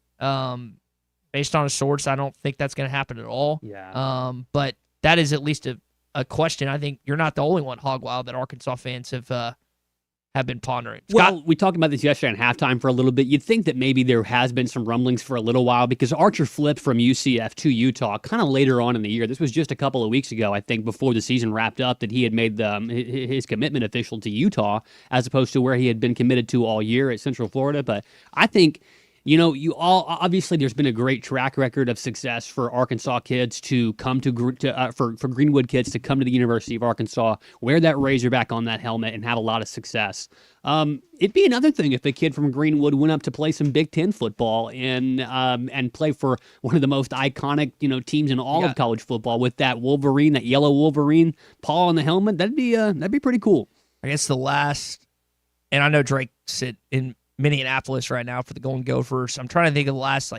Based on a source, I don't think that's going to happen at all. Yeah. But that is at least a question. I think you're not the only one, Hogwild, that Arkansas fans have been pondering. Scott? Well, we talked about this yesterday at halftime for a little bit. You'd think that maybe there has been some rumblings for a little while, because Archer flipped from UCF to Utah kind of later on in the year. This was just a couple of weeks ago, I think, before the season wrapped up, that he had made his commitment official to Utah, as opposed to where he had been committed to all year at Central Florida. But I think, obviously there's been a great track record of success for Arkansas kids to come for Greenwood kids to come to the University of Arkansas, wear that Razorback on that helmet, and have a lot of success. It'd be another thing if a kid from Greenwood went up to play some Big Ten football and play for one of the most iconic teams in all of college football, with that Wolverine, that yellow Wolverine paw on the helmet. That'd be pretty cool. I guess the last, and I know Drake's in Minneapolis right now for the Golden Gophers. I'm trying to think of the last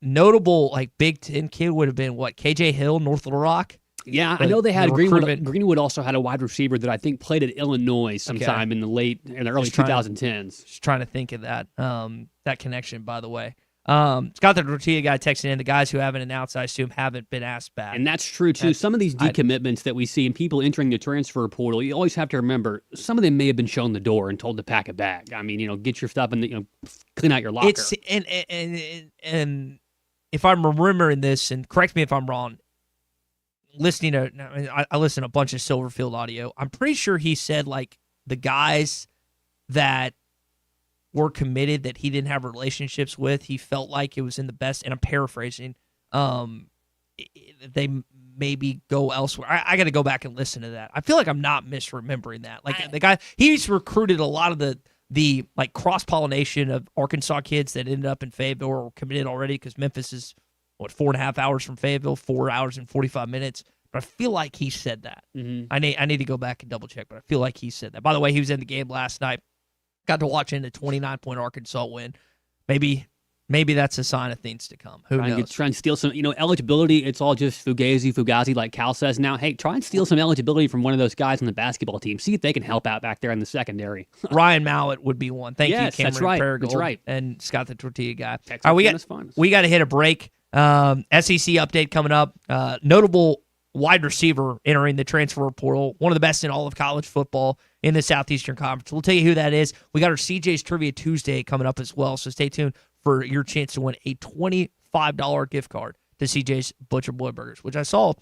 notable Big Ten kid would have been KJ Hill, North Little Rock. Yeah, I know they had Greenwood. Greenwood also had a wide receiver that I think played at Illinois sometime in the early 2010s. Just trying to think of that connection. By the way, Scott the Tortilla guy texting in, the guys who haven't announced, I assume, haven't been asked back. And that's true, too. Some of these decommitments that we see and people entering the transfer portal, you always have to remember, some of them may have been shown the door and told to pack a bag. I mean, get your stuff and clean out your locker. And if I'm remembering this, and correct me if I'm wrong, I listen to a bunch of Silverfield audio. I'm pretty sure he said, the guys that were committed that he didn't have relationships with, he felt like it was in the best, and I'm paraphrasing, they maybe go elsewhere. I got to go back and listen to that. I feel like I'm not misremembering that. The guy, he's recruited a lot of the cross-pollination of Arkansas kids that ended up in Fayetteville or were committed already, because Memphis is, 4.5 hours from Fayetteville, 4 hours and 45 minutes. But I feel like he said that. Mm-hmm. I need to go back and double-check, but I feel like he said that. By the way, he was in the game last night. Got to watch in the 29-point Arkansas win. Maybe that's a sign of things to come. Who knows? Try and steal some, eligibility. It's all just fugazi, like Cal says now. Hey, try and steal some eligibility from one of those guys on the basketball team. See if they can help out back there in the secondary. Ryan Mallett would be one. Thank you, Cameron that's right. Paragould, That's right. And Scott the Tortilla guy. All right, we got to hit a break. SEC update coming up. Notable wide receiver entering the transfer portal. One of the best in all of college football in the Southeastern Conference. We'll tell you who that is. We got our CJ's Trivia Tuesday coming up as well, so stay tuned for your chance to win a $25 gift card to CJ's Butcher Boy Burgers, which I saw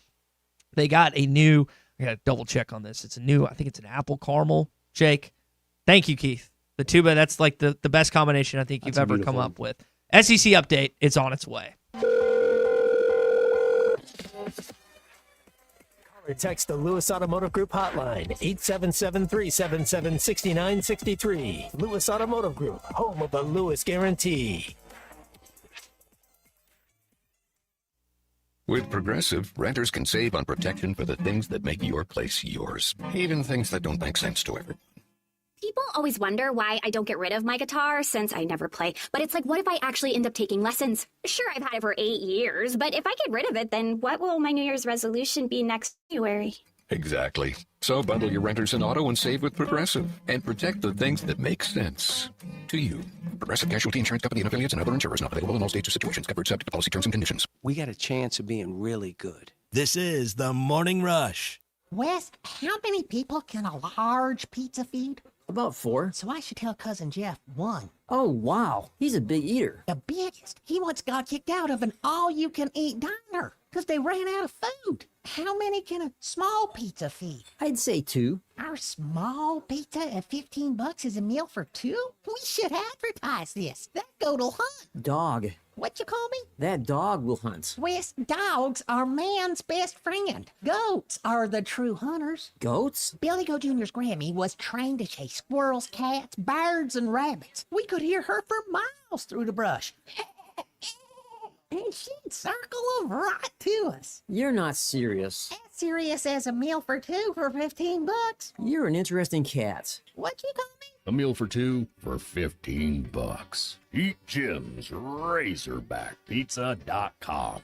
they got a new, I got to double check on this. It's a new, I think it's an apple caramel shake. Thank you, Keith. The tuba, that's like the best combination I think you've ever come up with. SEC update, it's on its way. Or text the Lewis Automotive Group hotline, 877-377-6963. Lewis Automotive Group, home of the Lewis Guarantee. With Progressive, renters can save on protection for the things that make your place yours, even things that don't make sense to everyone. People always wonder why I don't get rid of my guitar since I never play. But it's like, what if I actually end up taking lessons? Sure, I've had it for 8 years, but if I get rid of it, then what will my New Year's resolution be next January? Exactly. So bundle your renters in auto and save with Progressive and protect the things that make sense to you. Progressive Casualty Insurance Company and affiliates and other insurers not available in all states or situations. Coverage subject to policy terms and conditions. We got a chance of being really good. This is the Morning Rush. Wes, how many people can a large pizza feed? About 4. So I should tell Cousin Jeff 1. Oh, wow. He's a big eater. The biggest. He once got kicked out of an all-you-can-eat diner because they ran out of food. How many can a small pizza feed? I'd say 2. Our small pizza at $15 is a meal for 2? We should advertise this. That goat'll hunt. Dog. What you call me? That dog will hunt. Wes, dogs are man's best friend. Goats are the true hunters. Goats? Billy Goat Jr.'s Grammy was trained to chase squirrels, cats, birds, and rabbits. We could hear her for miles through the brush. And she'd circle them right to us. You're not serious. As serious as a meal for 2 for $15. You're an interesting cat. What you call me? A meal for 2 for $15. Eat Jim's RazorbackPizza.com.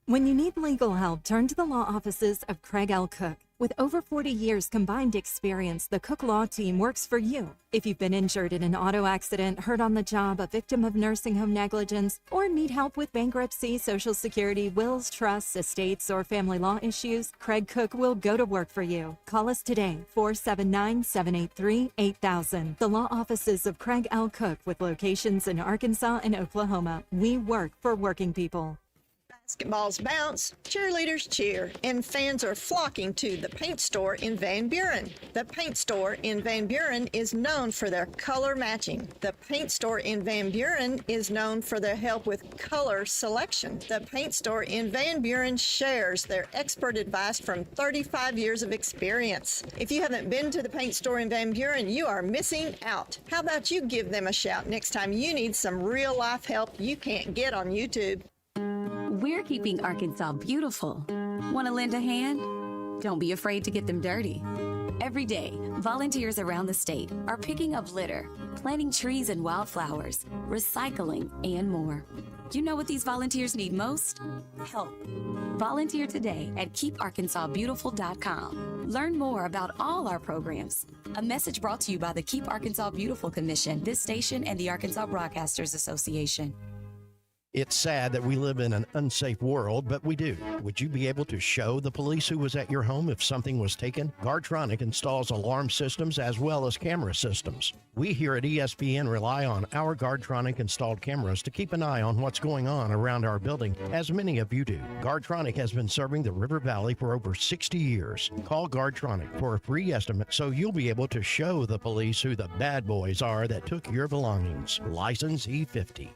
When you need legal help, turn to the law offices of Craig L. Cook. With over 40 years combined experience, the Cook Law Team works for you. If you've been injured in an auto accident, hurt on the job, a victim of nursing home negligence, or need help with bankruptcy, Social Security, wills, trusts, estates, or family law issues, Craig Cook will go to work for you. Call us today, 479-783-8000. The law offices of Craig L. Cook with locations in Arkansas and Oklahoma. We work for working people. Basketballs bounce, cheerleaders cheer, and fans are flocking to the paint store in Van Buren. The paint store in Van Buren is known for their color matching. The paint store in Van Buren is known for their help with color selection. The paint store in Van Buren shares their expert advice from 35 years of experience. If you haven't been to the paint store in Van Buren, you are missing out. How about you give them a shout next time you need some real-life help you can't get on YouTube? We're keeping Arkansas beautiful. Want to lend a hand? Don't be afraid to get them dirty. Every day, volunteers around the state are picking up litter, planting trees and wildflowers, recycling, and more. You know what these volunteers need most? Help. Volunteer today at keeparkansasbeautiful.com. Learn more about all our programs. A message brought to you by the Keep Arkansas Beautiful Commission, this station, and the Arkansas Broadcasters Association. It's sad that we live in an unsafe world, but we do. Would you be able to show the police who was at your home if something was taken? Guardtronic installs alarm systems as well as camera systems. We here at ESPN rely on our Guardtronic installed cameras to keep an eye on what's going on around our building, as many of you do. Guardtronic has been serving the River Valley for over 60 years. Call Guardtronic for a free estimate so you'll be able to show the police who the bad boys are that took your belongings. License E50.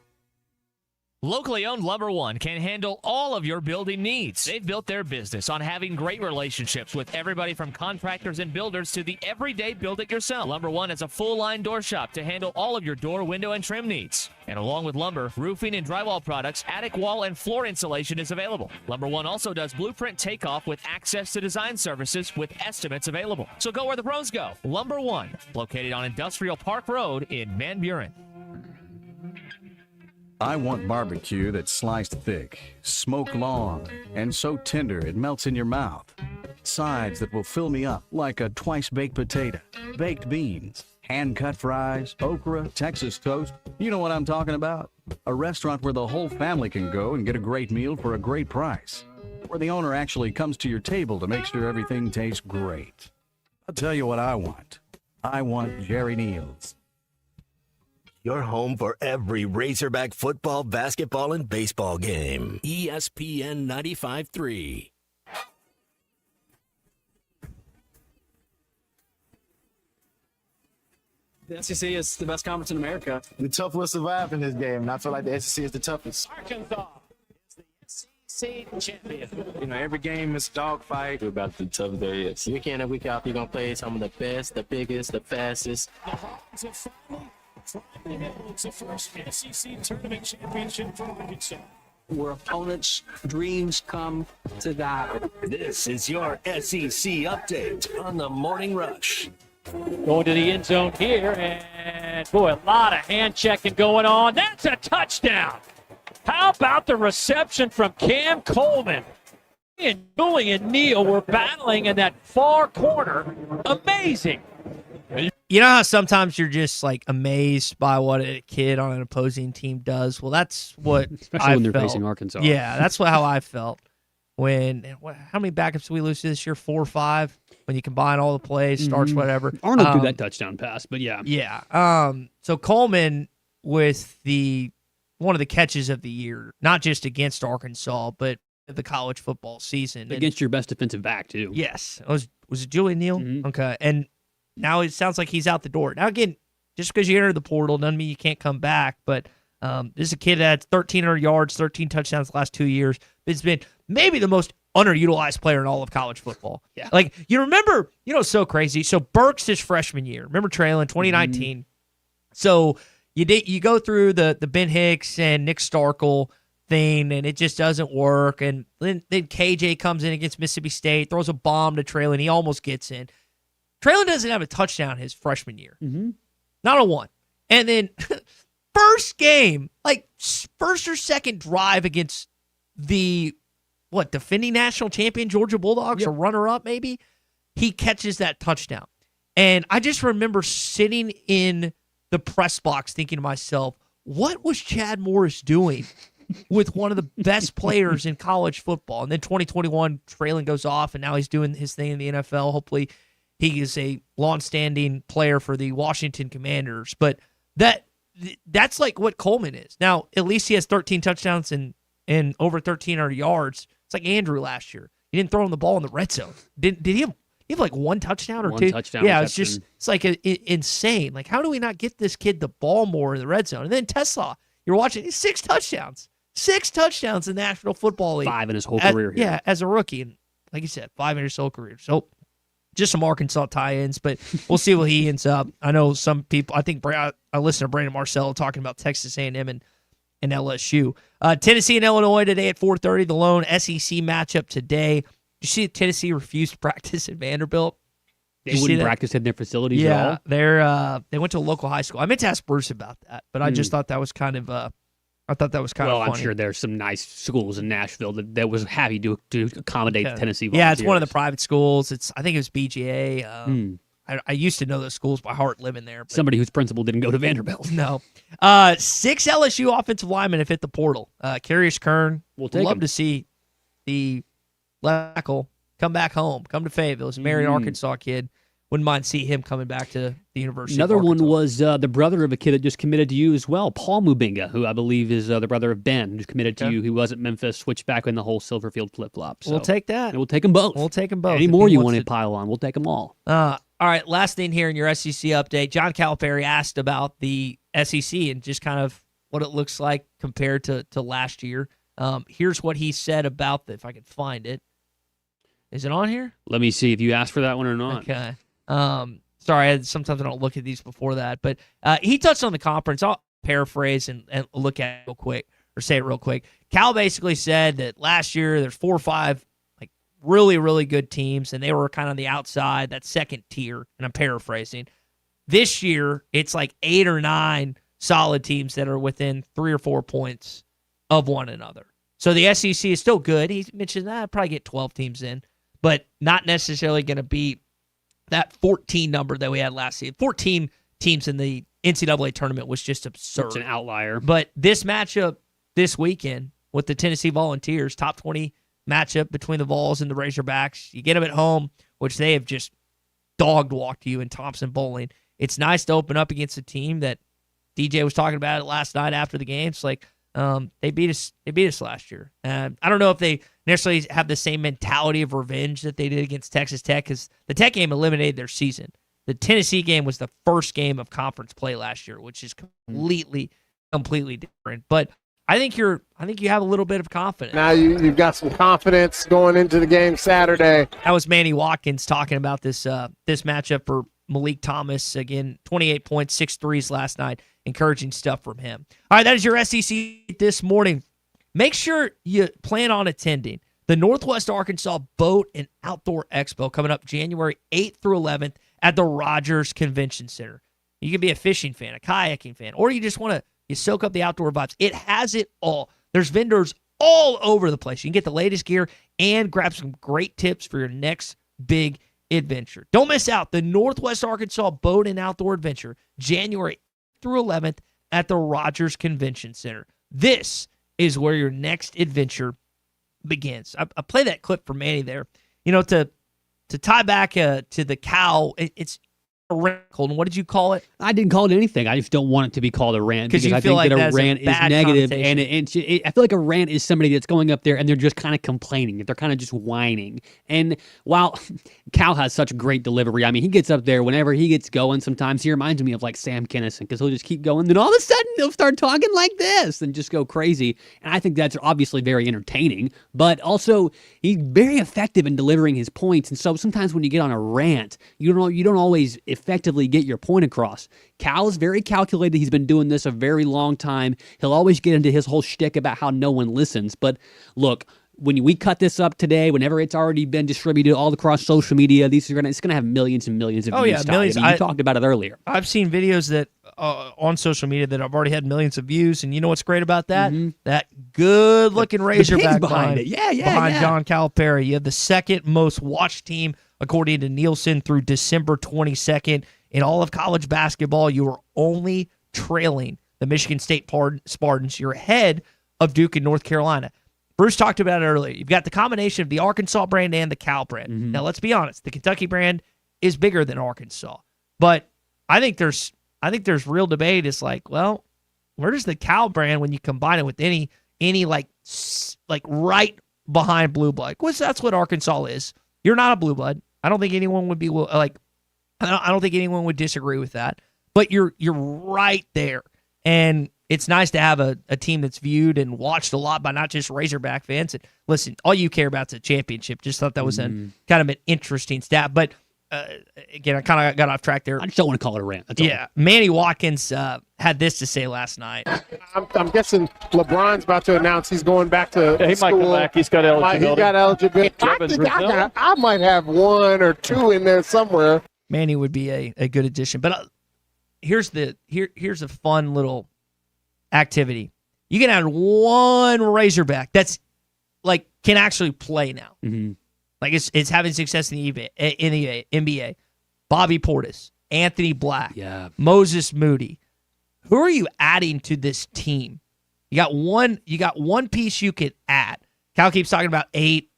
Locally owned Lumber One can handle all of your building needs. They've built their business on having great relationships with everybody from contractors and builders to the everyday build-it-yourself. Lumber One is a full-line door shop to handle all of your door, window, and trim needs. And along with lumber, roofing and drywall products, attic wall and floor insulation is available. Lumber One also does blueprint takeoff with access to design services with estimates available. So go where the pros go. Lumber One, located on Industrial Park Road in Van Buren. I want barbecue that's sliced thick, smoked long, and so tender it melts in your mouth. Sides that will fill me up like a twice-baked potato, baked beans, hand-cut fries, okra, Texas toast. You know what I'm talking about. A restaurant where the whole family can go and get a great meal for a great price. Where the owner actually comes to your table to make sure everything tastes great. I'll tell you what I want. I want Jerry Neal's. Your home for every Razorback football, basketball, and baseball game. ESPN 95.3. The SEC is the best conference in America. The tough will survive in this game, and I feel like the SEC is the toughest. Arkansas is the SEC champion. You know, every game is a dogfight. We're about the toughest there is. Week in and week out, you're going to play some of the best, the biggest, the fastest. The Hawks have finally held the first SEC tournament championship for Arkansas. Where opponents' dreams come to die. This is your SEC update on the Morning Rush. Going to the end zone here, and boy, a lot of hand checking going on. That's a touchdown. How about the reception from Cam Coleman? He and Julian Neal were battling in that far corner. Amazing. You know how sometimes you're just like amazed by what a kid on an opposing team does? Well, that's what Especially when they're facing Arkansas. Yeah, that's how I felt. How many backups did we lose this year? 4 or 5? When you combine all the plays, starts, whatever. Arnold threw that touchdown pass, but yeah. Yeah. So Coleman with one of the catches of the year, not just against Arkansas, but the college football season. Against your best defensive back, too. Yes. Was it Julian Neal? Okay. And now it sounds like he's out the door. Now, again, just because you enter the portal doesn't mean you can't come back, but this is a kid that had 1,300 yards, 13 touchdowns the last 2 years. It's been maybe the most underutilized player in all of college football. Yeah. Like, you remember, so crazy. So Burks his freshman year. Remember Traylon, 2019. So you go through the Ben Hicks and Nick Starkel thing, and it just doesn't work. And then KJ comes in against Mississippi State, throws a bomb to Traylon. He almost gets in. Traylon doesn't have a touchdown his freshman year. Not a one. And then first game, like first or second drive against the defending national champion Georgia Bulldogs, or runner-up maybe, he catches that touchdown. And I just remember sitting in the press box thinking to myself, what was Chad Morris doing with one of the best players in college football? And then 2021, Traylon goes off, and now he's doing his thing in the NFL. Hopefully he is a long-standing player for the Washington Commanders. But that's like what Coleman is. Now, at least he has 13 touchdowns and over 1,300 yards. It's like Andrew last year. He didn't throw him the ball in the red zone. Did he have like one touchdown or two? Touchdown yeah, reception. it's like insane. Like, how do we not get this kid the ball more in the red zone? And then Tesla, you're watching, 6 touchdowns. 6 touchdowns in the National Football League. 5 in his whole career here. Yeah, as a rookie. And like you said, 5 in his whole career. So just some Arkansas tie-ins, but we'll see where he ends up. I know some people, I think I listened to Brandon Marcello talking about Texas A&M and LSU. Tennessee and Illinois today at 4:30, the lone SEC matchup today. Did you see that Tennessee refused to practice at Vanderbilt? They wouldn't practice in their facilities at all? They went to a local high school. I meant to ask Bruce about that, but I just thought that was kind of funny. Well, I'm sure there's some nice schools in Nashville that was happy to accommodate the Tennessee volunteers. Yeah, it's one of the private schools. I think it was BGA. I used to know those schools by heart living there. But somebody whose principal didn't go to Vanderbilt. No. 6 LSU offensive linemen have hit the portal. Carius Kern. We'll take love him. to see the Leckle come back home, come to Fayetteville. He's a Marion, Arkansas kid. Wouldn't mind see him coming back to the University Another of one Arkansas. was the brother of a kid that just committed to you as well, Paul Mubinga, who I believe is the brother of Ben, who's committed to you. He was at Memphis, switched back in the whole Silverfield flip-flop. So We'll take that. We'll take them both. Any If more he you wants want to pile on, we'll take them all. All right, last thing here in your SEC update. John Calipari asked about the SEC and just kind of what it looks like compared to last year. Here's what he said about if I can find it. Is it on here? Let me see if you asked for that one or not. Okay. Sorry, sometimes I don't look at these before that. But he touched on the conference. I'll paraphrase and look at it real quick, or say it real quick. Cal basically said that last year there's 4 or 5 really, really good teams, and they were kind of on the outside, that second tier, and I'm paraphrasing. This year, it's like 8 or 9 solid teams that are within 3 or 4 points of one another. So the SEC is still good. He mentioned that I'd probably get 12 teams in, but not necessarily going to beat that 14 number that we had last season. 14 teams in the NCAA tournament was just absurd. It's an outlier. But this matchup this weekend with the Tennessee Volunteers, top 20 matchup between the Vols and the Razorbacks, you get them at home, which they have just dog-walked you in Thompson Bowling. It's nice to open up against a team that DJ was talking about it last night after the game. It's like they beat us last year. I don't know if they necessarily have the same mentality of revenge that they did against Texas Tech, because the Tech game eliminated their season. The Tennessee game was the first game of conference play last year, which is completely different. But I think you have a little bit of confidence. Now you've got some confidence going into the game Saturday. That was Manny Watkins talking about this matchup for Malik Thomas. Again, 28 points, 6 threes last night. Encouraging stuff from him. All right, that is your SEC this morning. Make sure you plan on attending the Northwest Arkansas Boat and Outdoor Expo coming up January 8th through 11th at the Rogers Convention Center. You can be a fishing fan, a kayaking fan, or you just want to soak up the outdoor vibes. It has it all. There's vendors all over the place. You can get the latest gear and grab some great tips for your next big adventure. Don't miss out. The Northwest Arkansas Boat and Outdoor Adventure, January through 11th at the Rogers Convention Center. This is where your next adventure begins. I play that clip for Manny there. To tie back to the cow, it's a rant. Colton, what did you call it? I didn't call it anything. I just don't want it to be called a rant because I think like that a rant is negative, and I feel like a rant is somebody that's going up there and they're just kind of complaining. They're kind of just whining. And while Cal has such great delivery, I mean, he gets up there whenever he gets going. Sometimes he reminds me of like Sam Kinison because he'll just keep going. Then all of a sudden he'll start talking like this and just go crazy. And I think that's obviously very entertaining, but also he's very effective in delivering his points. And so sometimes when you get on a rant, you don't always effectively get your point across. Cal is very calculated. He's been doing this a very long time. He'll always get into his whole shtick about how no one listens. But look, when we cut this up today, whenever it's already been distributed all across social media, it's gonna have millions and millions of views. Oh yeah, millions. I mean, you talked about it earlier. I've seen videos that on social media that have already had millions of views, and you know what's great about that? Mm-hmm. That good-looking Razorback behind it. behind John Calipari. You have the second most watched team according to Nielsen through December 22nd. In all of college basketball, you are only trailing the Michigan State Spartans. You're ahead of Duke and North Carolina. Bruce talked about it earlier. You've got the combination of the Arkansas brand and the Cal brand. Mm-hmm. Now, let's be honest. The Kentucky brand is bigger than Arkansas. But I think there's real debate. It's like, well, where does the Cal brand when you combine it with any like right behind blue blood? Because that's what Arkansas is. You're not a blue blood. I don't think anyone would be like. I don't think anyone would disagree with that. But you're right there, and it's nice to have a team that's viewed and watched a lot by not just Razorback fans. And listen, all you care about is a championship. Just thought that was kind of an interesting stat. But again, I kind of got off track there. I just don't want to call it a rant. That's all. Manny Watkins had this to say last night. I'm guessing LeBron's about to announce he's going back to he school. might come back. He's got eligibility. He got eligibility. I might have one or two in there somewhere. Manny would be a good addition. But here's a fun little activity. You can add one Razorback that's like can actually play now. Mm-hmm. Like it's having success in the NBA. Bobby Portis, Anthony Black, Moses Moody. Who are you adding to this team? You got one piece you could add. Cal keeps talking about 8,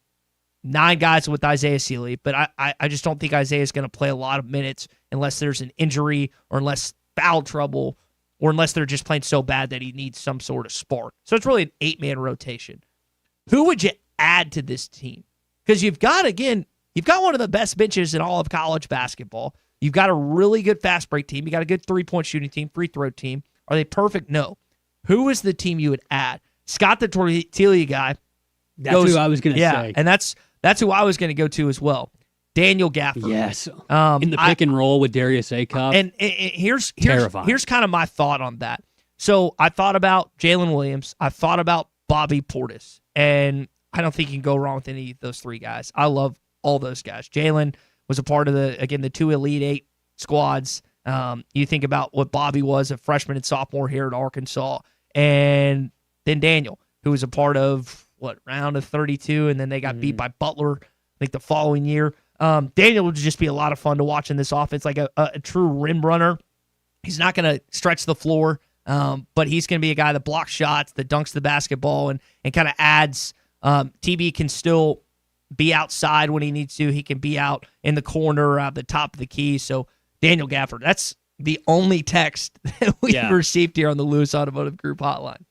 9 guys with Isaiah Sealy, but I just don't think Isaiah is going to play a lot of minutes unless there's an injury or unless foul trouble or unless they're just playing so bad that he needs some sort of spark. So it's really an 8-man rotation. Who would you add to this team? Because you've got one of the best benches in all of college basketball. You've got a really good fast break team. You got a good 3-point shooting team, free throw team. Are they perfect? No. Who is the team you would add? Scott, the Tortilla guy. That's who I was going to say. And that's who I was going to go to as well. Daniel Gafford. Yes. In the pick and roll with Darius Acuff. And here's terrifying. Here's kind of my thought on that. So I thought about Jalen Williams. I thought about Bobby Portis. And I don't think you can go wrong with any of those 3 guys. I love all those guys. Jalen was a part of the 2 Elite 8 squads. You think about what Bobby was, a freshman and sophomore here at Arkansas. And then Daniel, who was a part of, round of 32, and then they got beat by Butler, I think, the following year. Daniel would just be a lot of fun to watch in this offense, like a true rim runner. He's not going to stretch the floor, but he's going to be a guy that blocks shots, that dunks the basketball, and kind of adds. TB can still be outside when he needs to. He can be out in the corner or at the top of the key. So Daniel Gafford, that's the only text that we've received here on the Lewis Automotive Group hotline.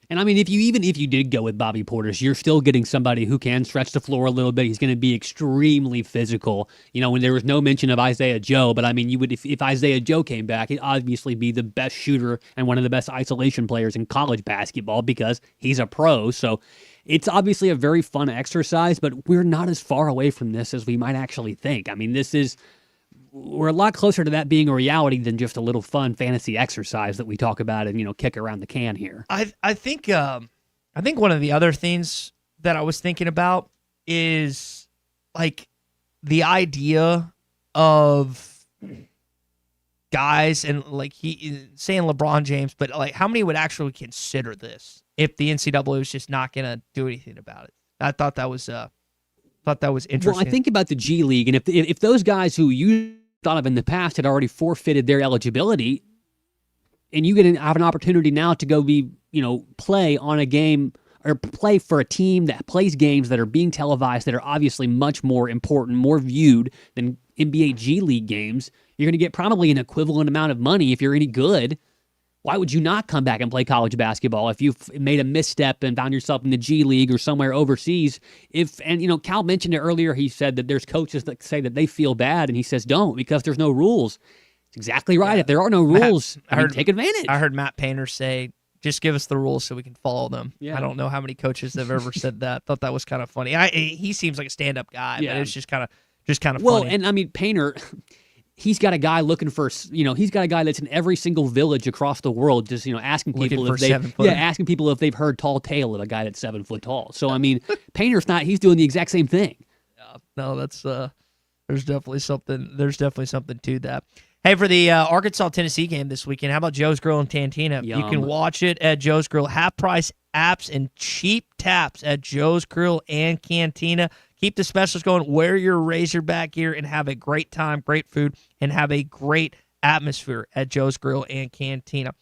And I mean, if you did go with Bobby Portis, you're still getting somebody who can stretch the floor a little bit. He's going to be extremely physical. When there was no mention of Isaiah Joe, but I mean, you would if Isaiah Joe came back, he'd obviously be the best shooter and one of the best isolation players in college basketball because he's a pro. So it's obviously a very fun exercise, but we're not as far away from this as we might actually think. I mean, we're a lot closer to that being a reality than just a little fun fantasy exercise that we talk about and kick around the can here. I think one of the other things that I was thinking about is like the idea of guys and like he saying LeBron James, but like how many would actually consider this if the NCAA was just not going to do anything about it? I thought that was interesting. Well, I think about the G League, and if those guys who you thought of in the past had already forfeited their eligibility, and you have an opportunity now to go play on a game or play for a team that plays games that are being televised that are obviously much more important, more viewed than NBA G League games, you're going to get probably an equivalent amount of money if you're any good. Why would you not come back and play college basketball if you've made a misstep and found yourself in the G League or somewhere overseas? Cal mentioned it earlier. He said that there's coaches that say that they feel bad, and he says don't because there's no rules. It's exactly right. Yeah. If there are no rules, take advantage. I heard Matt Painter say, just give us the rules so we can follow them. Yeah. I don't know how many coaches have ever said that. Thought that was kind of funny. He seems like a stand-up guy, but it's just kind of funny. Well, and I mean, Painter... He's got a guy looking for, he's got a guy that's in every single village across the world, just asking people asking people if they've heard tall tale of a guy that's 7 foot tall. So I mean, Painter's not. He's doing the exact same thing. No, that's there's definitely something. There's definitely something to that. Hey, for the Arkansas-Tennessee game this weekend, how about Joe's Grill and Cantina? Yum. You can watch it at Joe's Grill. Half-price apps and cheap taps at Joe's Grill and Cantina. Keep the specials going. Wear your Razorback gear and have a great time, great food, and have a great atmosphere at Joe's Grill and Cantina.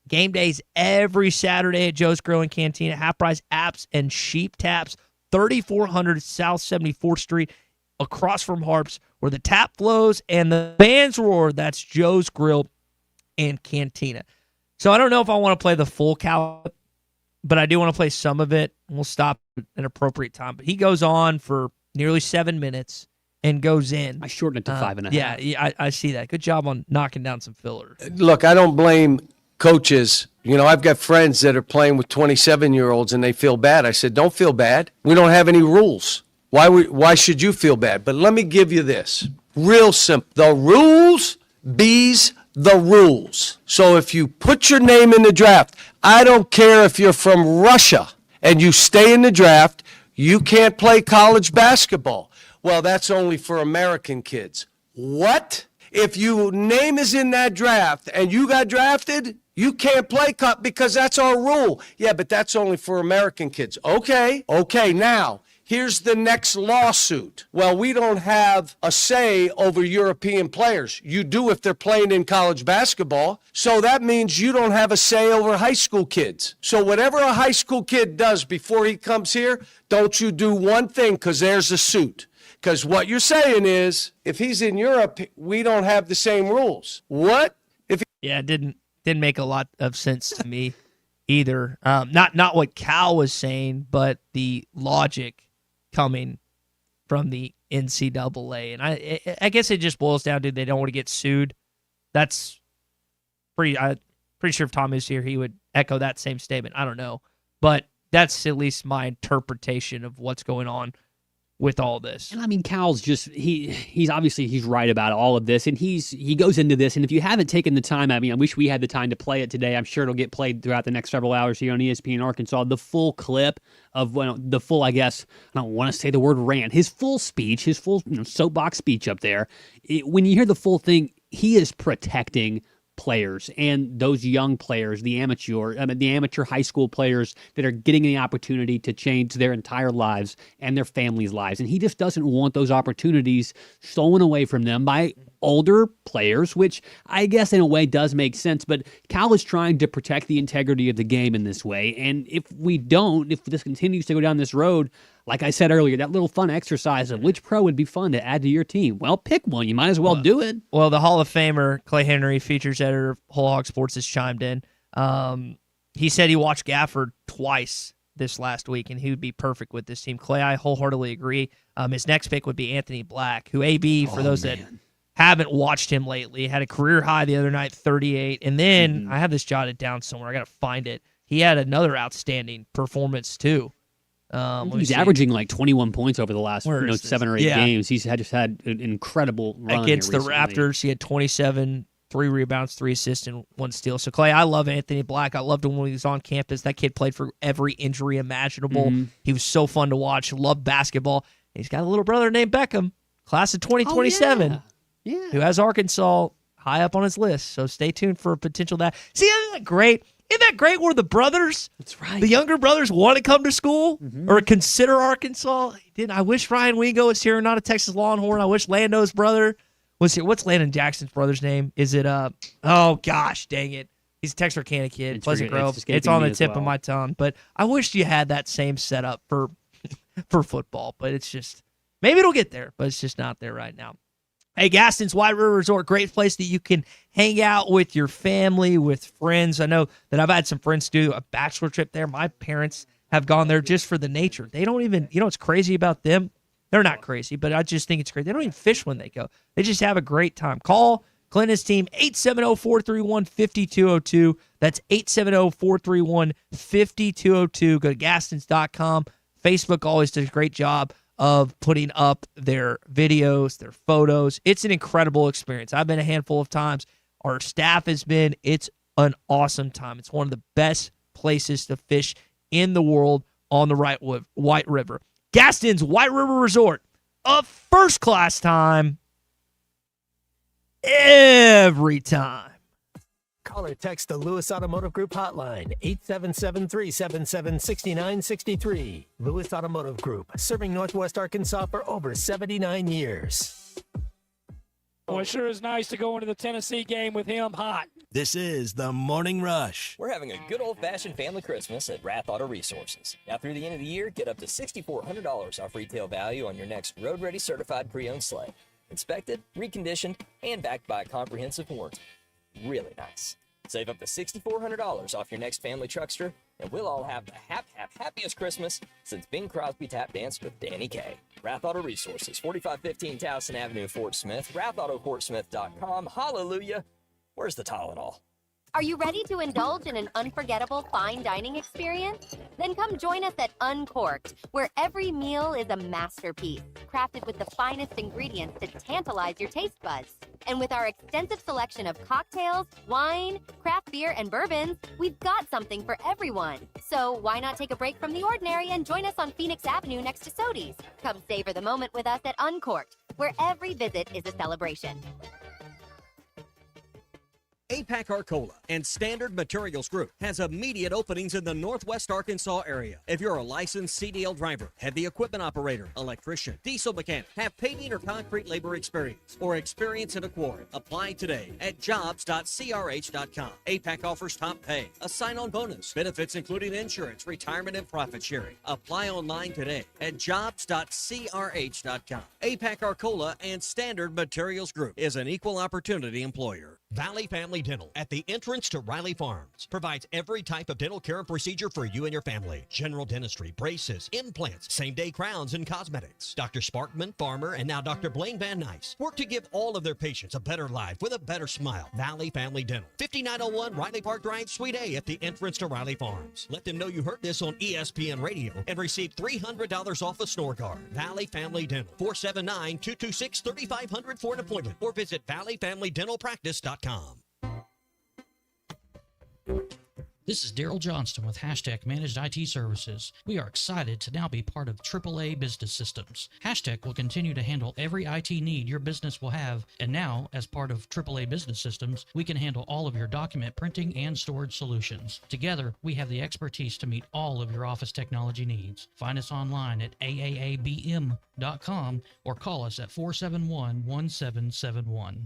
Game days every Saturday at Joe's Grill and Cantina. Half-price apps and cheap taps. 3400 South 74th Street, across from Harps, where the tap flows and the fans roar. That's Joe's Grill and Cantina. So I don't know if I want to play the full Cal, but I do want to play some of it. We'll stop at an appropriate time. But he goes on for nearly 7 minutes and goes in. I shortened it to 5.5. Yeah, I see that. Good job on knocking down some filler. Look, I don't blame coaches. I've got friends that are playing with 27-year-olds and they feel bad. I said, don't feel bad. We don't have any rules. Why should you feel bad? But let me give you this. Real simple. The rules bees the rules. So if you put your name in the draft, I don't care if you're from Russia and you stay in the draft, you can't play college basketball. Well, that's only for American kids. What? If your name is in that draft and you got drafted, you can't play because that's our rule. Yeah, but that's only for American kids. Okay, now. Here's the next lawsuit. Well, we don't have a say over European players. You do if they're playing in college basketball. So that means you don't have a say over high school kids. So whatever a high school kid does before he comes here, don't you do one thing because there's a suit. Because what you're saying is, if he's in Europe, we don't have the same rules. What? Yeah, it didn't make a lot of sense to me either. Not what Cal was saying, but the logic coming from the NCAA. And I guess it just boils down to they don't want to get sued. That's pretty sure if Tom is here, he would echo that same statement. I don't know. But that's at least my interpretation of what's going on with all this. And I mean, Cal's just, he's right about all of this, and he goes into this, and if you haven't taken the time, I mean, I wish we had the time to play it today. I'm sure it'll get played throughout the next several hours here on ESPN Arkansas. The full clip of, the full, I guess, I don't want to say the word rant, his full speech, his full soapbox speech up there. When you hear the full thing, he is protecting players and those young players, the amateur high school players that are getting the opportunity to change their entire lives and their families' lives. And he just doesn't want those opportunities stolen away from them by older players, which I guess in a way does make sense, but Cal is trying to protect the integrity of the game in this way. And if this continues to go down this road, like I said earlier, that little fun exercise of which pro would be fun to add to your team. Well, pick one. You might as well do it. Well, the Hall of Famer, Clay Henry, features editor of Whole Hog Sports, has chimed in. He said he watched Gafford twice this last week, and he would be perfect with this team. Clay, I wholeheartedly agree. His next pick would be Anthony Black, who AB, for those that haven't watched him lately, had a career high the other night, 38. And then I have this jotted down somewhere. I got to find it. He had another outstanding performance, too. He's averaging like 21 points over the last 7 or 8 games. He's just had an incredible run against the recently. Raptors. He had 27, 3 rebounds, 3 assists, and 1 steal. So, Clay, I love Anthony Black. I loved him when he was on campus. That kid played for every injury imaginable. He was so fun to watch. Loved basketball. He's got a little brother named Beckham, class of 2027, who has Arkansas high up on his list. So stay tuned for a potential that. See, isn't that great? Isn't that great where the brothers, that's right, the younger brothers want to come to school or consider Arkansas? I wish Ryan Wingo was here, not a Texas Longhorn. I wish Lando's brother was here. What's Landon Jackson's brother's name? Is it, oh gosh, dang it. He's a Texarkana kid, Pleasant Grove. It's on the tip of my tongue. But I wish you had that same setup for football. But it's just, maybe it'll get there, but it's just not there right now. Hey, Gaston's White River Resort, great place that you can hang out with your family, with friends. I know that I've had some friends do a bachelor trip there. My parents have gone there just for the nature. They don't even, what's crazy about them? They're not crazy, but I just think it's great. They don't even fish when they go. They just have a great time. Call Clinton's team, 870-431-5202. That's 870-431-5202. Go to Gastons.com. Facebook always does a great job of putting up their videos, their photos. It's an incredible experience. I've been a handful of times. Our staff has been. It's an awesome time. It's one of the best places to fish in the world on the White River. Gaston's White River Resort, a first-class time every time. Call or text the Lewis Automotive Group hotline, 877-377-6963. Lewis Automotive Group, serving Northwest Arkansas for over 79 years. Well, it sure is nice to go into the Tennessee game with him hot. This is the Morning Rush. We're having a good old-fashioned family Christmas at Rath Auto Resources. Now through the end of the year, get up to $6,400 off retail value on your next road-ready certified pre-owned sleigh. Inspected, reconditioned, and backed by a comprehensive warranty. Really nice. Save up to $6,400 off your next family truckster, and we'll all have the happiest Christmas since Bing Crosby tap danced with Danny Kaye. Rath Auto Resources, 4515 Towson Avenue, Fort Smith, rathautoportsmith.com. Hallelujah. Where's the Tylenol? Are you ready to indulge in an unforgettable fine dining experience? Then come join us at Uncorked, where every meal is a masterpiece, crafted with the finest ingredients to tantalize your taste buds. And with our extensive selection of cocktails, wine, craft beer, and bourbons, we've got something for everyone. So why not take a break from the ordinary and join us on Phoenix Avenue next to Sodi's? Come savor the moment with us at Uncorked, where every visit is a celebration. APAC Arcola and Standard Materials Group has immediate openings in the Northwest Arkansas area. If you're a licensed CDL driver, heavy equipment operator, electrician, diesel mechanic, have paving or concrete labor experience, or experience in a quarry, apply today at jobs.crh.com. APAC offers top pay, a sign-on bonus, benefits including insurance, retirement, and profit sharing. Apply online today at jobs.crh.com. APAC Arcola and Standard Materials Group is an equal opportunity employer. Valley Family Dental at the entrance to Riley Farms provides every type of dental care and procedure for you and your family. General dentistry, braces, implants, same-day crowns, and cosmetics. Dr. Sparkman, Farmer, and now Dr. Blaine Van Nice work to give all of their patients a better life with a better smile. Valley Family Dental, 5901 Riley Park Drive, Suite A at the entrance to Riley Farms. Let them know you heard this on ESPN Radio and receive $300 off a snore guard. Valley Family Dental, 479-226-3500 for an appointment or visit valleyfamilydentalpractice.com. This is Daryl Johnston with Hashtag Managed IT Services. We are excited to now be part of AAA Business Systems. Hashtag will continue to handle every IT need your business will have, and now, as part of AAA Business Systems, we can handle all of your document printing and storage solutions. Together, we have the expertise to meet all of your office technology needs. Find us online at aaabm.com or call us at 471-1771.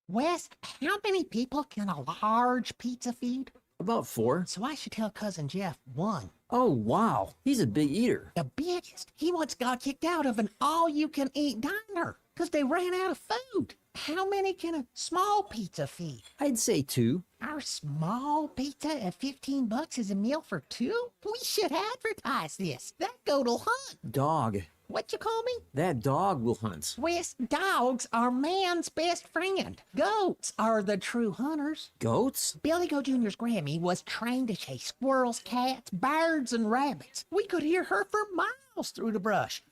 Wes, how many people can a large pizza feed? About 4. So I should tell Cousin Jeff 1. Oh, wow. He's a big eater. The biggest. He once got kicked out of an all-you-can-eat diner because they ran out of food. How many can a small pizza feed? I'd say 2. Our small pizza at $15 is a meal for 2? We should advertise this. That goat'll hunt. Dog. What you call me? That dog will hunt. Wes, dogs are man's best friend. Goats are the true hunters. Goats? Billy Goat Jr.'s Grammy was trained to chase squirrels, cats, birds, and rabbits. We could hear her for miles through the brush.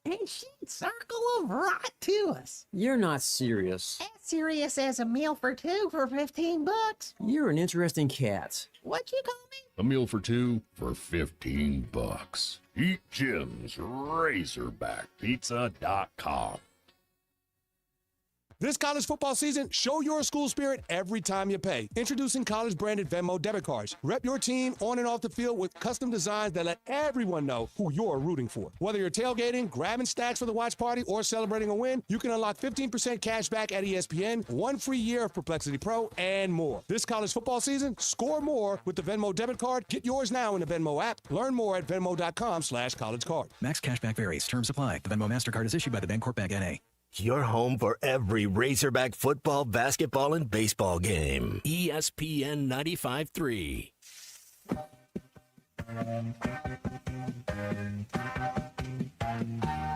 And she'd circle them right to us. You're not serious. As serious as a meal for 2 for $15. You're an interesting cat. What you call me? A meal for 2 for $15. Eat Jim's RazorbackPizza.com. This college football season, show your school spirit every time you pay. Introducing college-branded Venmo debit cards. Rep your team on and off the field with custom designs that let everyone know who you're rooting for. Whether you're tailgating, grabbing stacks for the watch party, or celebrating a win, you can unlock 15% cash back at ESPN, 1 free year of Perplexity Pro, and more. This college football season, score more with the Venmo debit card. Get yours now in the Venmo app. Learn more at venmo.com/collegecard. Max cashback varies. Terms apply. The Venmo MasterCard is issued by the Bancorp Bank N.A. Your home for every Razorback football, basketball, and baseball game. ESPN 95.3.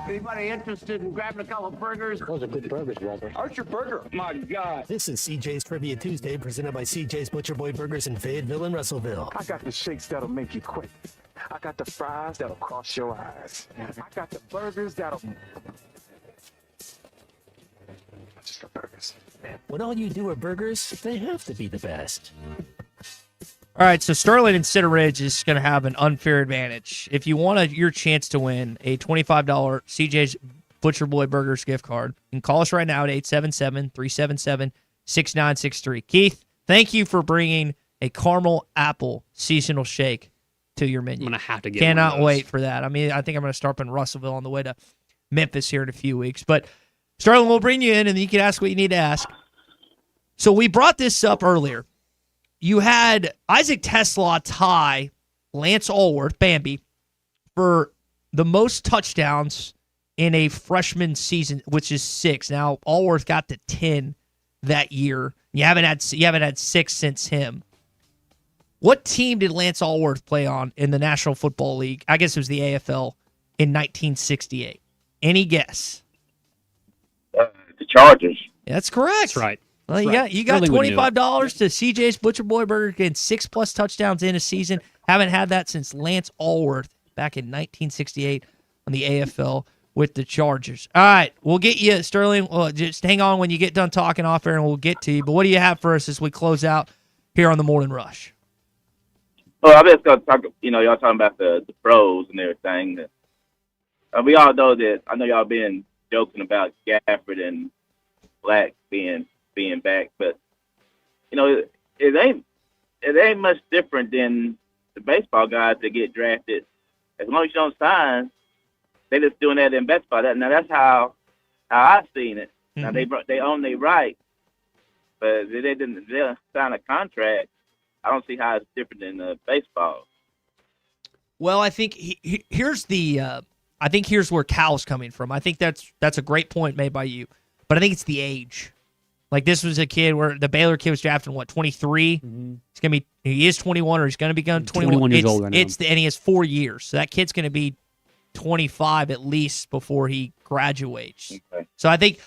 Anybody interested in grabbing a couple of burgers? Those are good burgers, Walter. Archer Burger, my God. This is CJ's Trivia Tuesday, presented by CJ's Butcher Boy Burgers in Fayetteville and Russellville. I got the shakes that'll make you quit. I got the fries that'll cross your eyes. I got the burgers that'll... Just the burgers. When all you do are burgers, they have to be the best. All right, so Sterling and Cedar Ridge is going to have an unfair advantage. If you want your chance to win a $25 CJ's Butcher Boy Burgers gift card, you can call us right now at 877-377-6963. Keith, thank you for bringing a caramel apple seasonal shake to your menu. I'm going to have to get Cannot wait for that. I mean, I think I'm going to start in Russellville on the way to Memphis here in a few weeks. But Sterling, we'll bring you in, and you can ask what you need to ask. So we brought this up earlier. You had Isaac Tesla tie Lance Allworth, Bambi, for the most touchdowns in a freshman season, which is 6. Now, Allworth got to 10 that year. You haven't had 6 since him. What team did Lance Allworth play on in the National Football League? I guess it was the AFL in 1968. Any guess? The Chargers. That's correct. That's right. Well, you got $25 to CJ's Butcher Boy Burger, getting 6+ touchdowns in a season. Haven't had that since Lance Allworth back in 1968 on the AFL with the Chargers. All right, we'll get you, Sterling. Well, just hang on when you get done talking off air, and we'll get to you. But what do you have for us as we close out here on the Morning Rush? Well, I'm just going to talk, y'all talking about the pros and everything. We all know that, I know y'all been joking about Gafford and Black being back, but it ain't much different than the baseball guys that get drafted. As long as you don't sign, they just doing that in baseball. Now that's how I've seen it. Now they own their right, but they didn't sign a contract. I don't see how it's different than baseball. Well, I think here's where Cal's coming from. I think that's a great point made by you, but I think it's the age. Like, this was a kid where the Baylor kid was drafted in 23? Mm-hmm. He is 21, or he's going to be 21 years old right now. And he has 4 years. So that kid's going to be 25 at least before he graduates. Okay. So I think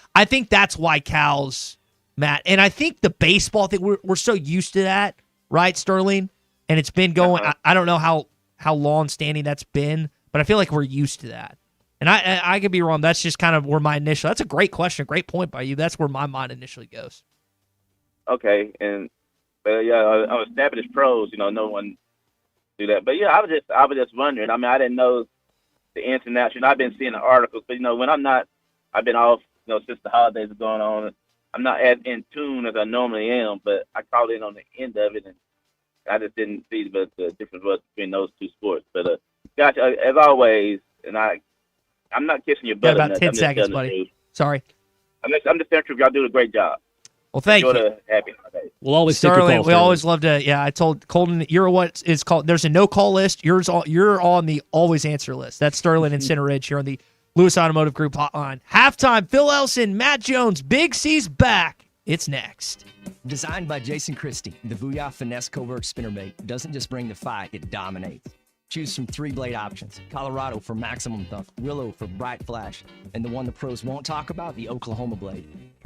that's why Cal's Matt. And I think the baseball thing, we're so used to that, right, Sterling? And it's been going, I don't know how long-standing that's been, but I feel like we're used to that. And I could be wrong. That's just kind of where my initial... That's a great question, great point by you. That's where my mind initially goes. Okay, and But yeah, I was established pros. No one do that. But yeah, I was just wondering. I mean, I didn't know the ins and outs. I've been seeing the articles, but when I've been off. Since the holidays are going on, I'm not as in tune as I normally am. But I caught in on the end of it, and I just didn't see the difference was between those two sports. But guys, as always, and I'm not kissing your butt. Got about or 10 I'm just seconds, telling the buddy. truth. Sorry. I'm just telling the truth. Y'all do a great job. Well, thank Enjoy you. the happy holidays. We'll always take your Sterling, call, we always love to. Yeah, I told Colton, you're what is called. There's a no call list. You're on the always answer list. That's Sterling and Center Ridge here on the Lewis Automotive Group hotline. Halftime. Phil Elson, Matt Jones, Big C's back. It's next. Designed by Jason Christie, the Booyah Finesse Covert Spinnerbait doesn't just bring the fight, it dominates. Choose from 3 blade options: Colorado for maximum thump, Willow for bright flash, and the one the pros won't talk about, the Oklahoma blade.